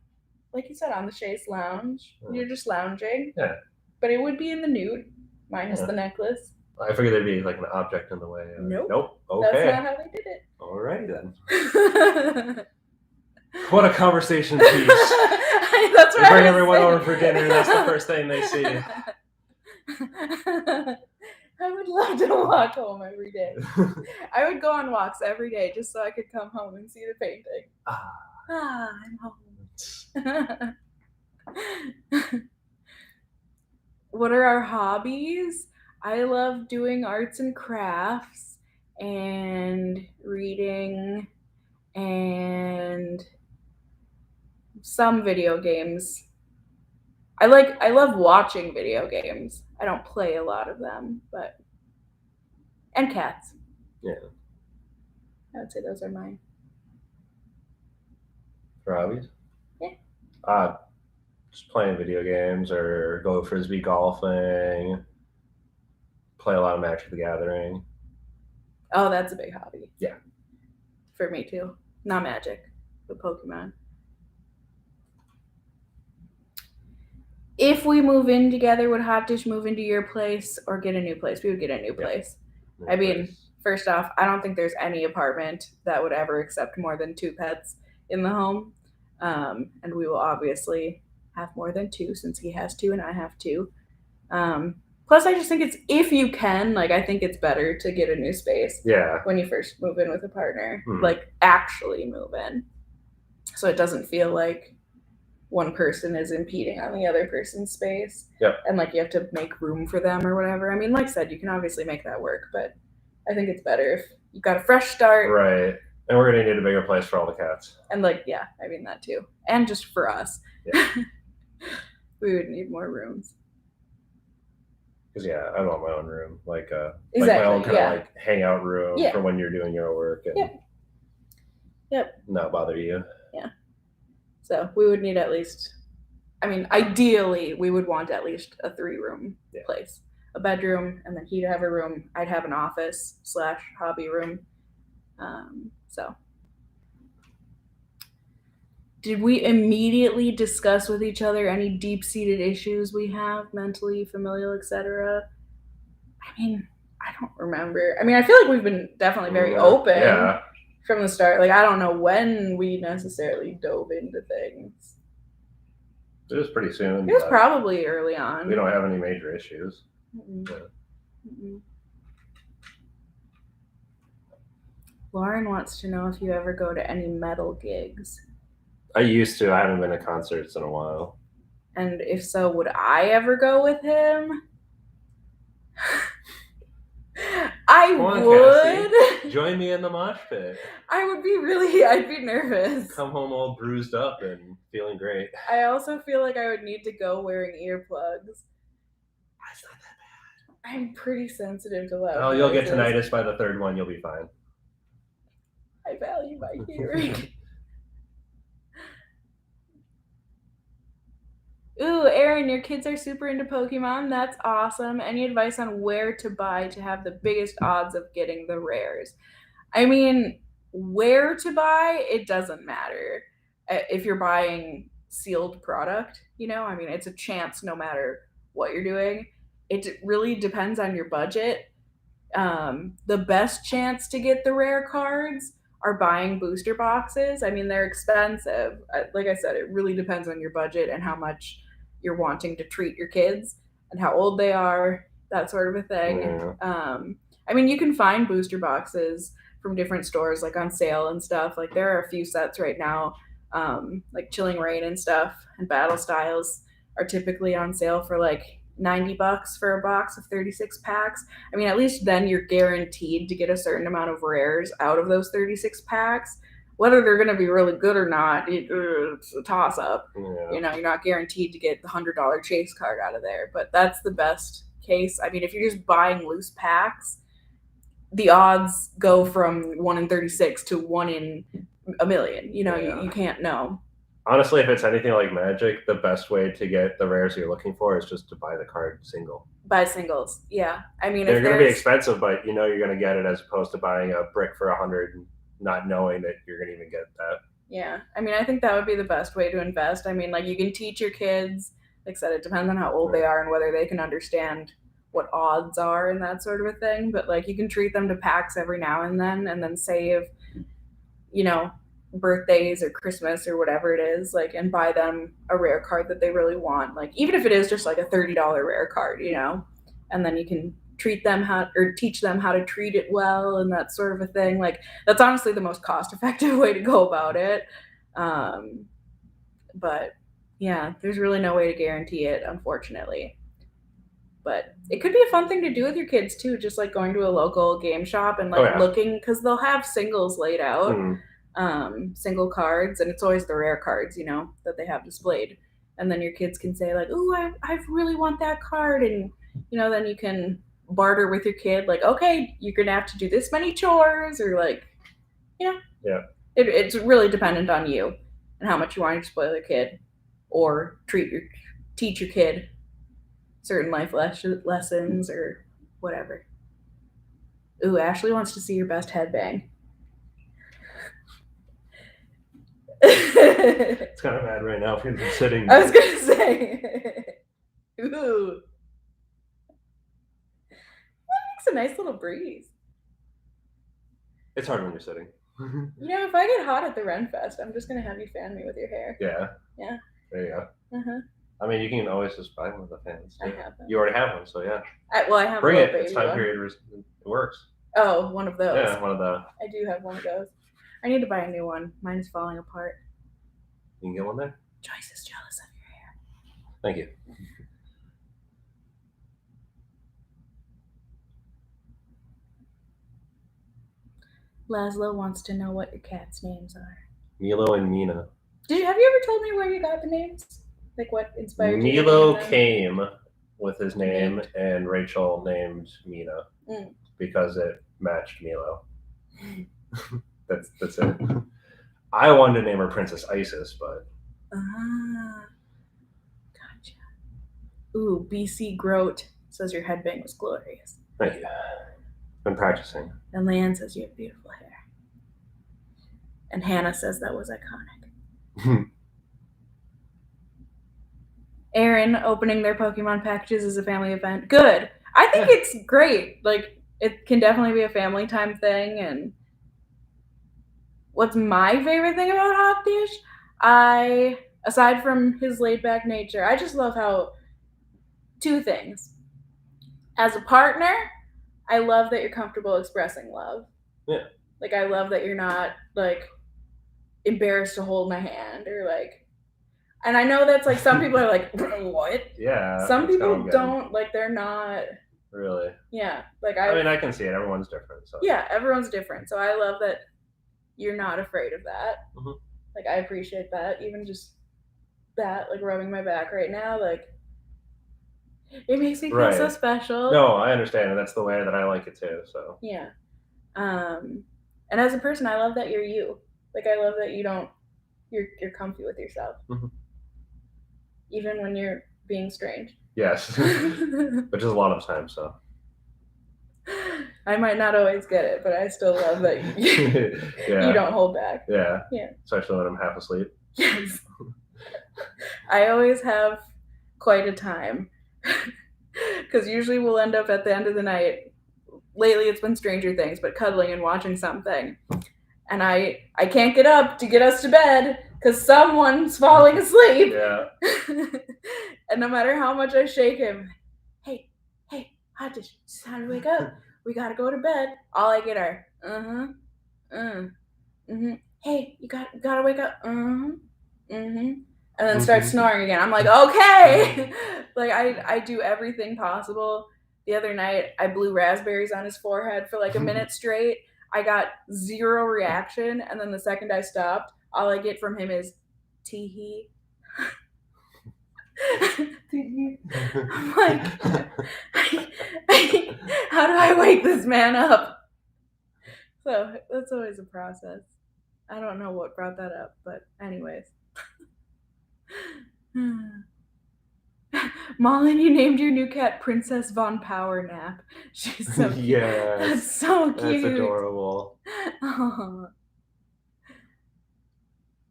like you said, on the chaise lounge, you're just lounging. Yeah. But it would be in the nude, minus the necklace. I figured there'd be like an object in the way. Nope. Nope. Okay. That's not how they did it. Alrighty then. What a conversation piece. That's We what bring I was everyone saying. over for dinner, and that's the first thing they see. I would love to walk home every day. I would go on walks every day just so I could come home and see the painting. I'm home. What are our hobbies? I love doing arts and crafts and reading and some video games. I love watching video games. I don't play a lot of them, but and cats. Yeah. I would say those are mine. For hobbies? Yeah. Just playing video games or go frisbee golfing. Play a lot of Magic the Gathering. Oh, that's a big hobby. Yeah. For me too. Not Magic, but Pokemon. If we move in together, would Hot Dish move into your place or get a new place? We would get a new place. I mean, first off, I don't think there's any apartment that would ever accept more than 2 pets in the home. And we will obviously have more than 2 since he has 2 and I have 2. Plus, I just think it's, if you can, like, I think it's better to get a new space. Yeah. When you first move in with a partner. Like, actually move in. So it doesn't feel like one person is impeding on the other person's space. Yep. And like you have to make room for them or whatever. I mean, like I said, you can obviously make that work, but I think it's better if you've got a fresh start. Right. And we're going to need a bigger place for all the cats. And like, yeah, I mean that too. And just for us. Yeah. We would need more rooms. Because, yeah, I want my own room. Like my Exactly, own kind yeah. of like hangout room Yeah. for when you're doing your work. And Yep. not bother you. So we would need at least, I mean, ideally, we would want at least a 3-room place. A bedroom, and then he'd have a room. I'd have an office / hobby room. So. Did we immediately discuss with each other any deep-seated issues we have, mentally, familial, etc.? I mean, I don't remember. I mean, I feel like we've been definitely very open. Yeah. From the start. Like, I don't know when we necessarily dove into things. It was pretty soon. It was probably early on. We don't have any major issues. Mm-mm. Yeah. Mm-mm. Lauren wants to know if you ever go to any metal gigs. I used to. I haven't been to concerts in a while. And if so, would I ever go with him? I would. Cassie. Join me in the mosh pit. I'd be nervous. Come home all bruised up and feeling great. I also feel like I would need to go wearing earplugs. That's not that bad. I'm pretty sensitive to loud Oh, you'll get noises. tinnitus by the 3rd one. You'll be fine. I value my hearing. Ooh, Aaron, your kids are super into Pokemon. That's awesome. Any advice on where to buy to have the biggest odds of getting the rares? I mean, where to buy, it doesn't matter. If you're buying sealed product, I mean, it's a chance no matter what you're doing. It really depends on your budget. The best chance to get the rare cards are buying booster boxes. I mean, they're expensive. Like I said, it really depends on your budget and how much you're wanting to treat your kids and how old they are, that sort of a thing. Yeah. I mean, you can find booster boxes from different stores, like on sale and stuff. Like there are a few sets right now, like Chilling Reign and stuff, and Battle Styles are typically on sale for like $90 for a box of 36 packs. I mean, at least then you're guaranteed to get a certain amount of rares out of those 36 packs. Whether they're going to be really good or not, it's a toss up. Yeah. You're not guaranteed to get the $100 chase card out of there, but that's the best case. I mean, if you're just buying loose packs, the odds go from 1 in 36 to 1 in a million. You can't know. Honestly, if it's anything like Magic, the best way to get the rares you're looking for is just to buy the card single. Buy singles, yeah. I mean, they're going to be expensive, but you're going to get it as opposed to buying a brick for 100 and not knowing that you're going to even get that. Yeah, I mean, I think that would be the best way to invest. I mean, like you can teach your kids. Like I said, it depends on how old they are and whether they can understand what odds are and that sort of a thing. But like you can treat them to packs every now and then save, birthdays or Christmas or whatever it is, like, and buy them a rare card that they really want. Like even if it is just like a $30 rare card, and then you can teach them how to treat it well and that sort of a thing. Like that's honestly the most cost effective way to go about it. But yeah, there's really no way to guarantee it, unfortunately. But it could be a fun thing to do with your kids too, just like going to a local game shop and like looking, because they'll have singles laid out, single cards, and it's always the rare cards, that they have displayed. And then your kids can say like, "Ooh, I really want that card," and then you can barter with your kid, like, okay, you're gonna have to do this many chores, or like, it's really dependent on you and how much you want to spoil your kid or teach your kid certain life lessons or whatever. Ooh, Ashley wants to see your best headbang. It's kind of bad right now because I'm sitting. I was gonna say, ooh, that makes a nice little breeze. It's hard when you're sitting. If I get hot at the Ren Fest, I'm just gonna have you fan me with your hair. Yeah. Yeah. There you go. Uh-huh. I mean, you can always just buy one of the fans. I have them. You already have one, so yeah. I have. Bring it. It's time period. It works. Oh, one of those. Yeah, one of the. I do have one of those. I need to buy a new one. Mine is falling apart. You can get one there. Joyce is jealous of your hair. Thank you. Laszlo wants to know what your cat's names are. Milo and Mina. Have you ever told me where you got the names? Like what inspired you? Milo came with his name, and Rachel named Mina because it matched Milo. That's it. I wanted to name her Princess Isis, but. Gotcha. Ooh, BC Grote says your headbang was glorious. Thank you. Been practicing. And Leanne says you have beautiful hair. And Hannah says that was iconic. Aaron opening their Pokemon packages is a family event. Good. I think it's great. Like, it can definitely be a family time thing. And what's my favorite thing about Hot Dish? Aside from his laid back nature, I just love how two things. As a partner, I love that you're comfortable expressing love. Yeah. Like, I love that you're not, like, embarrassed to hold my hand or, like, and I know that's, like, some people are like, what? Yeah. Some people don't, like, they're not. Really? Yeah. Like, I mean, I can see it. Everyone's different. So. Yeah, everyone's different. So I love that you're not afraid of that. Mm-hmm. Like, I appreciate that. Even just that, like, rubbing my back right now, like, it makes me feel so special. No, I understand, and that's the way that I like it too. So yeah, and as a person, I love that you're you. Like, I love that you're comfy with yourself. Mm-hmm. even when you're being strange. Yes, which is a lot of times. So I might not always get it, but I still love that yeah, you don't hold back. Yeah, Yeah. Especially when I'm half asleep. Yes. I always have quite a time because usually we'll end up at the end of the night. Lately, it's been Stranger Things, but cuddling and watching something. And I can't get up to get us to bed because someone's falling asleep. Yeah. And no matter how much I shake him, hey, hot dish, it's time to wake up. We gotta go to bed. All I get are, hey, you gotta wake up. And then start snoring again. I'm like, okay. Like I do everything possible. The other night, I blew raspberries on his forehead for like a minute straight. I got zero reaction, and then the second I stopped, all I get from him is tee-hee. I'm like, how do I wake this man up? So that's always a process. I don't know what brought that up, but anyways. Malin, you named your new cat Princess Von Powernap. She's so cute. Yes. That's so cute. That's adorable.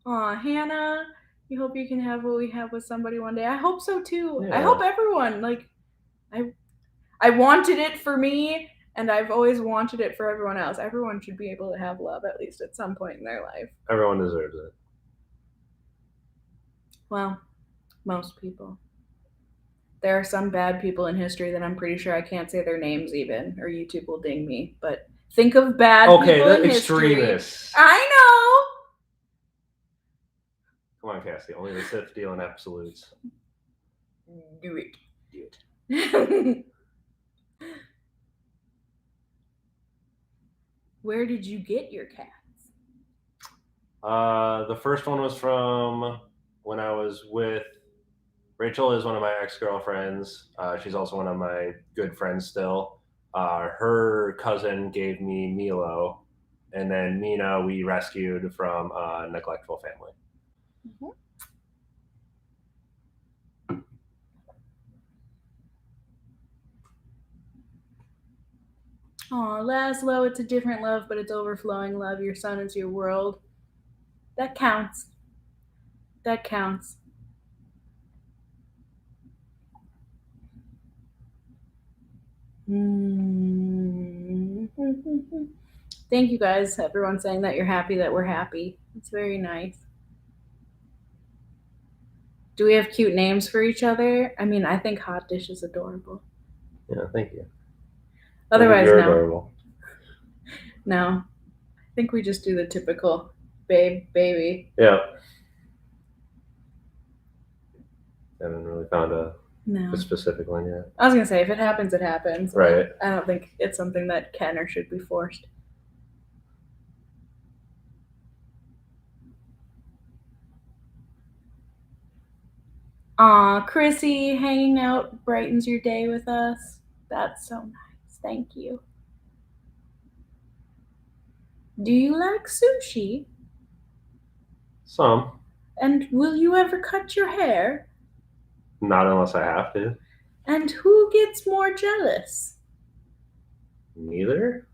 Aw, Hannah, you hope you can have what we have with somebody one day. I hope so too. Yeah. I hope everyone, like, I wanted it for me, and I've always wanted it for everyone else. Everyone should be able to have love at least at some point in their life. Everyone deserves it. Well, most people. There are some bad people in history that I'm pretty sure I can't say their names even, or YouTube will ding me. But think of bad people in history. Extremists. I Come on, Cassie. Only the Sith deal in absolutes. know. Do it. Where did you get your cats? The first one was from when I was with Rachel. Is one of my ex-girlfriends. She's also one of my good friends still. Her cousin gave me Milo, and then Mina we rescued from a neglectful family. Mm-hmm. Aw, Laszlo, it's a different love, but it's overflowing love. Your son is your world. That counts. That counts. Thank you guys, everyone saying that you're happy that we're happy. It's very nice. Do we have cute names for each other? I mean, I think Hot Dish is adorable. Yeah, thank you. Otherwise, you're no. adorable. No. I think we just do the typical babe, baby. Yeah. Haven't really found a specific one yet. I was going to say, if it happens, it happens. Right. I don't think it's something that can or should be forced. Aw, Chrissy, hanging out brightens your day with us. That's so nice. Thank you. Do you like sushi? Some. And will you ever cut your hair? Not unless I have to. And who gets more jealous? Neither.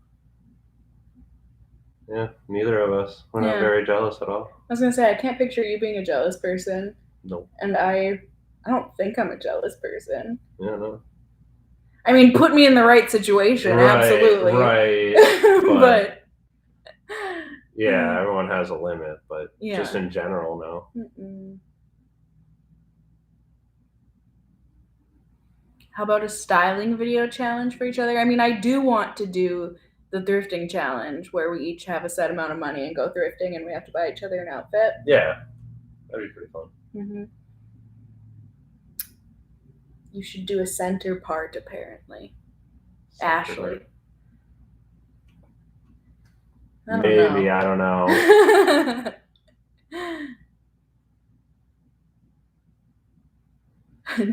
Yeah, neither of us. We're not very jealous at all. I was going to say, I can't picture you being a jealous person. Nope. And I don't think I'm a jealous person. Yeah, no. I mean, put me in the right situation, absolutely. Right. But yeah, everyone has a limit, but just in general, no. Mm-mm. How about a styling video challenge for each other? I mean, I do want to do the thrifting challenge where we each have a set amount of money and go thrifting and we have to buy each other an outfit. Yeah, that'd be pretty fun. Mm-hmm. You should do a center part, apparently. Ashley. Maybe, I don't know.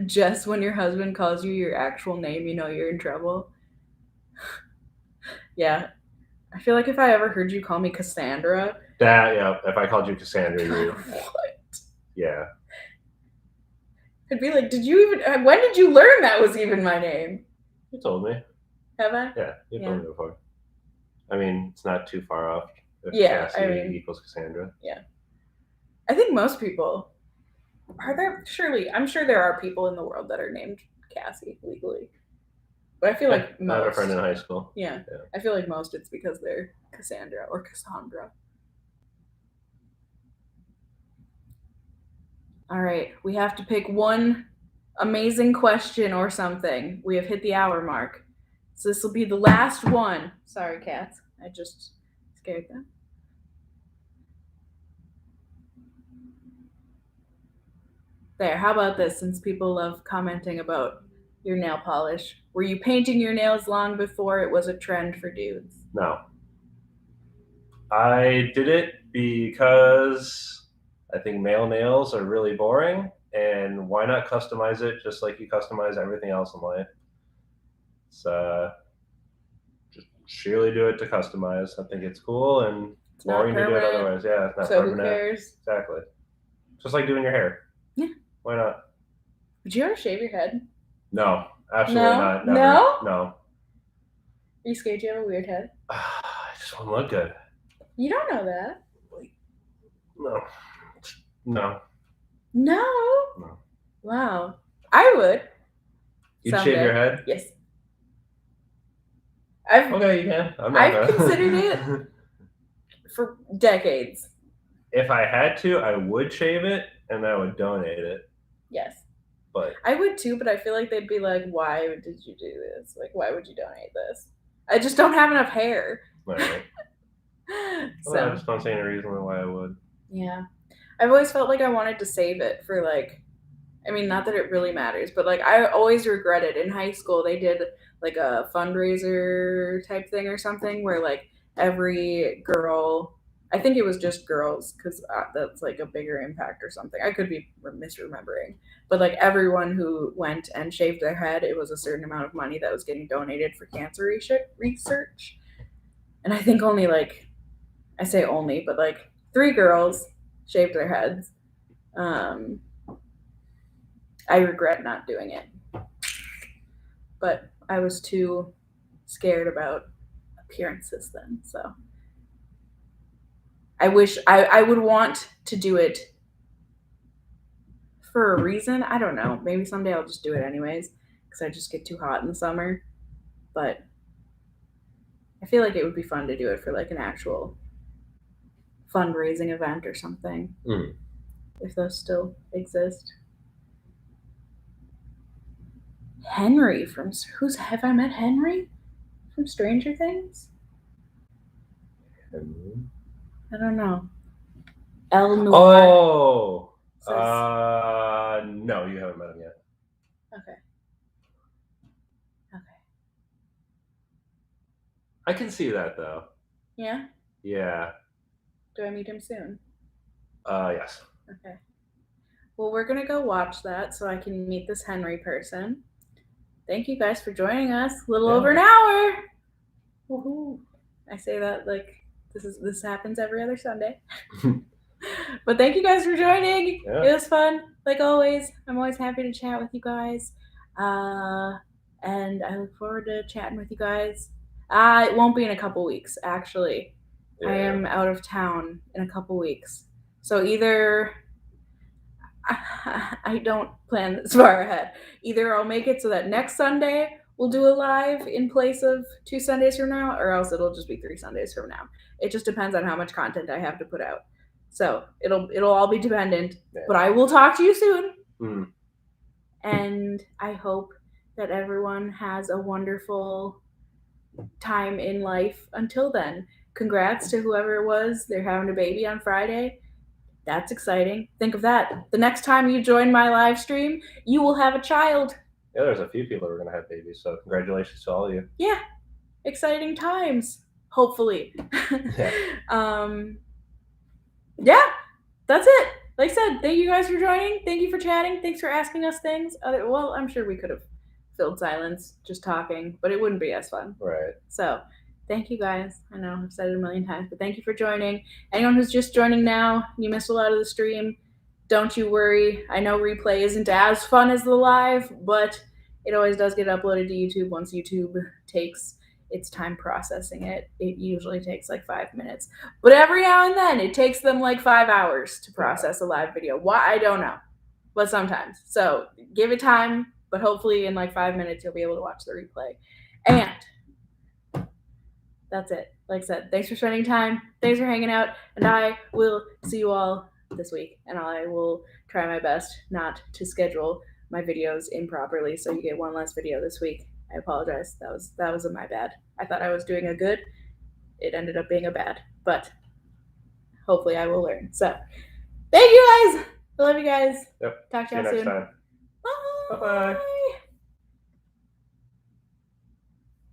Just when your husband calls you your actual name, you know you're in trouble. Yeah. I feel like if I ever heard you call me Cassandra. If I called you Cassandra, you. What? Yeah. I'd be like, when did you learn that was even my name? You told me. Have I? Yeah, you told me before. I mean, it's not too far off. If Yeah, Cassie equals Cassandra. Yeah. I think most people are there. I'm sure there are people in the world that are named Cassie legally, but I feel like most. I have a friend in high school. Yeah, I feel like most it's because they're Cassandra or Cassandra. All right, we have to pick one amazing question or something. We have hit the hour mark, so this will be the last one. Sorry, cats. I just scared them. There, how about this, since people love commenting about your nail polish? Were you painting your nails long before it was a trend for dudes? No. I did it because I think male nails are really boring, and why not customize it just like you customize everything else in life? So just sheerly do it to customize. I think it's cool and It's boring to do it otherwise. Yeah, it's not so permanent. Who cares? Exactly. Just like doing your hair. Yeah. Why not? Would you ever shave your head? No, absolutely not. Never. No? Are you scared you have a weird head? I just want to look good. You don't know that. No. No. No? No. Wow. I would. You'd shave your head? Yes. Okay, you can. I've considered it for decades. If I had to, I would shave it and I would donate it. Yes. But I would too, but I feel like they'd be like, why did you do this? Like, why would you donate this? I just don't have enough hair. Right. So I just don't see any reason why I would. Yeah. I've always felt like I wanted to save it for like, I mean, not that it really matters, but like I always regretted in high school they did like a fundraiser type thing or something where like every girl, I think it was just girls because that's like a bigger impact or something. I could be misremembering, but like everyone who went and shaved their head, it was a certain amount of money that was getting donated for cancer research. And I think only like, I say only, but like 3 girls shaved their heads. I regret not doing it, but I was too scared about appearances then. So I wish I would want to do it for a reason. I don't know. Maybe someday I'll just do it anyways because I just get too hot in the summer. But I feel like it would be fun to do it for like an actual fundraising event or something. If those still exist. Henry from have I met Henry from Stranger Things? Henry? I don't know. El Noir. Oh, no, you haven't met him yet. Okay. I can see that though. Yeah? Yeah. Do I meet him soon? Yes. Okay. Well, we're going to go watch that so I can meet this Henry person. Thank you guys for joining us. A little over an hour. Woohoo. I say that like this happens every other Sunday. But thank you guys for joining. Yeah. It was fun. Like always, I'm always happy to chat with you guys. And I look forward to chatting with you guys. It won't be in a couple weeks, actually. Yeah. I am out of town in a couple weeks. So either I don't plan this far ahead. Either I'll make it so that next Sunday we'll do a live in place of 2 Sundays from now, or else it'll just be 3 Sundays from now. It just depends on how much content I have to put out. So it'll all be dependent. Yeah. But I will talk to you soon. And I hope that everyone has a wonderful time in life until then. Congrats to whoever it was. They're having a baby on Friday. That's exciting. Think of that. The next time you join my live stream, you will have a child. Yeah, there's a few people who are going to have babies, so congratulations to all of you. Yeah. Exciting times. Hopefully. Yeah. Yeah, that's it. Like I said, thank you guys for joining. Thank you for chatting. Thanks for asking us things. Well, I'm sure we could have filled silence just talking, but it wouldn't be as fun. Right. So thank you guys. I know I've said it a million times, but thank you for joining. Anyone who's just joining now, you missed a lot of the stream. don't you worry. I know replay isn't as fun as the live, but it always does get uploaded to YouTube once YouTube takes its time processing it. It usually takes like 5 minutes. But every now and then it takes them like 5 hours to process a live video. Why? I don't know. But sometimes. So give it time, but hopefully in like 5 minutes you'll be able to watch the replay. And that's it. Like I said, thanks for spending time. Thanks for hanging out. And I will see you all this week. And I will try my best not to schedule my videos improperly so you get one less video this week. I apologize. That was my bad. I thought I was doing a good. It ended up being a bad. But hopefully I will learn. So thank you guys. I love you guys. Yep. Talk to See you y'all next soon. time. Bye. Bye-bye.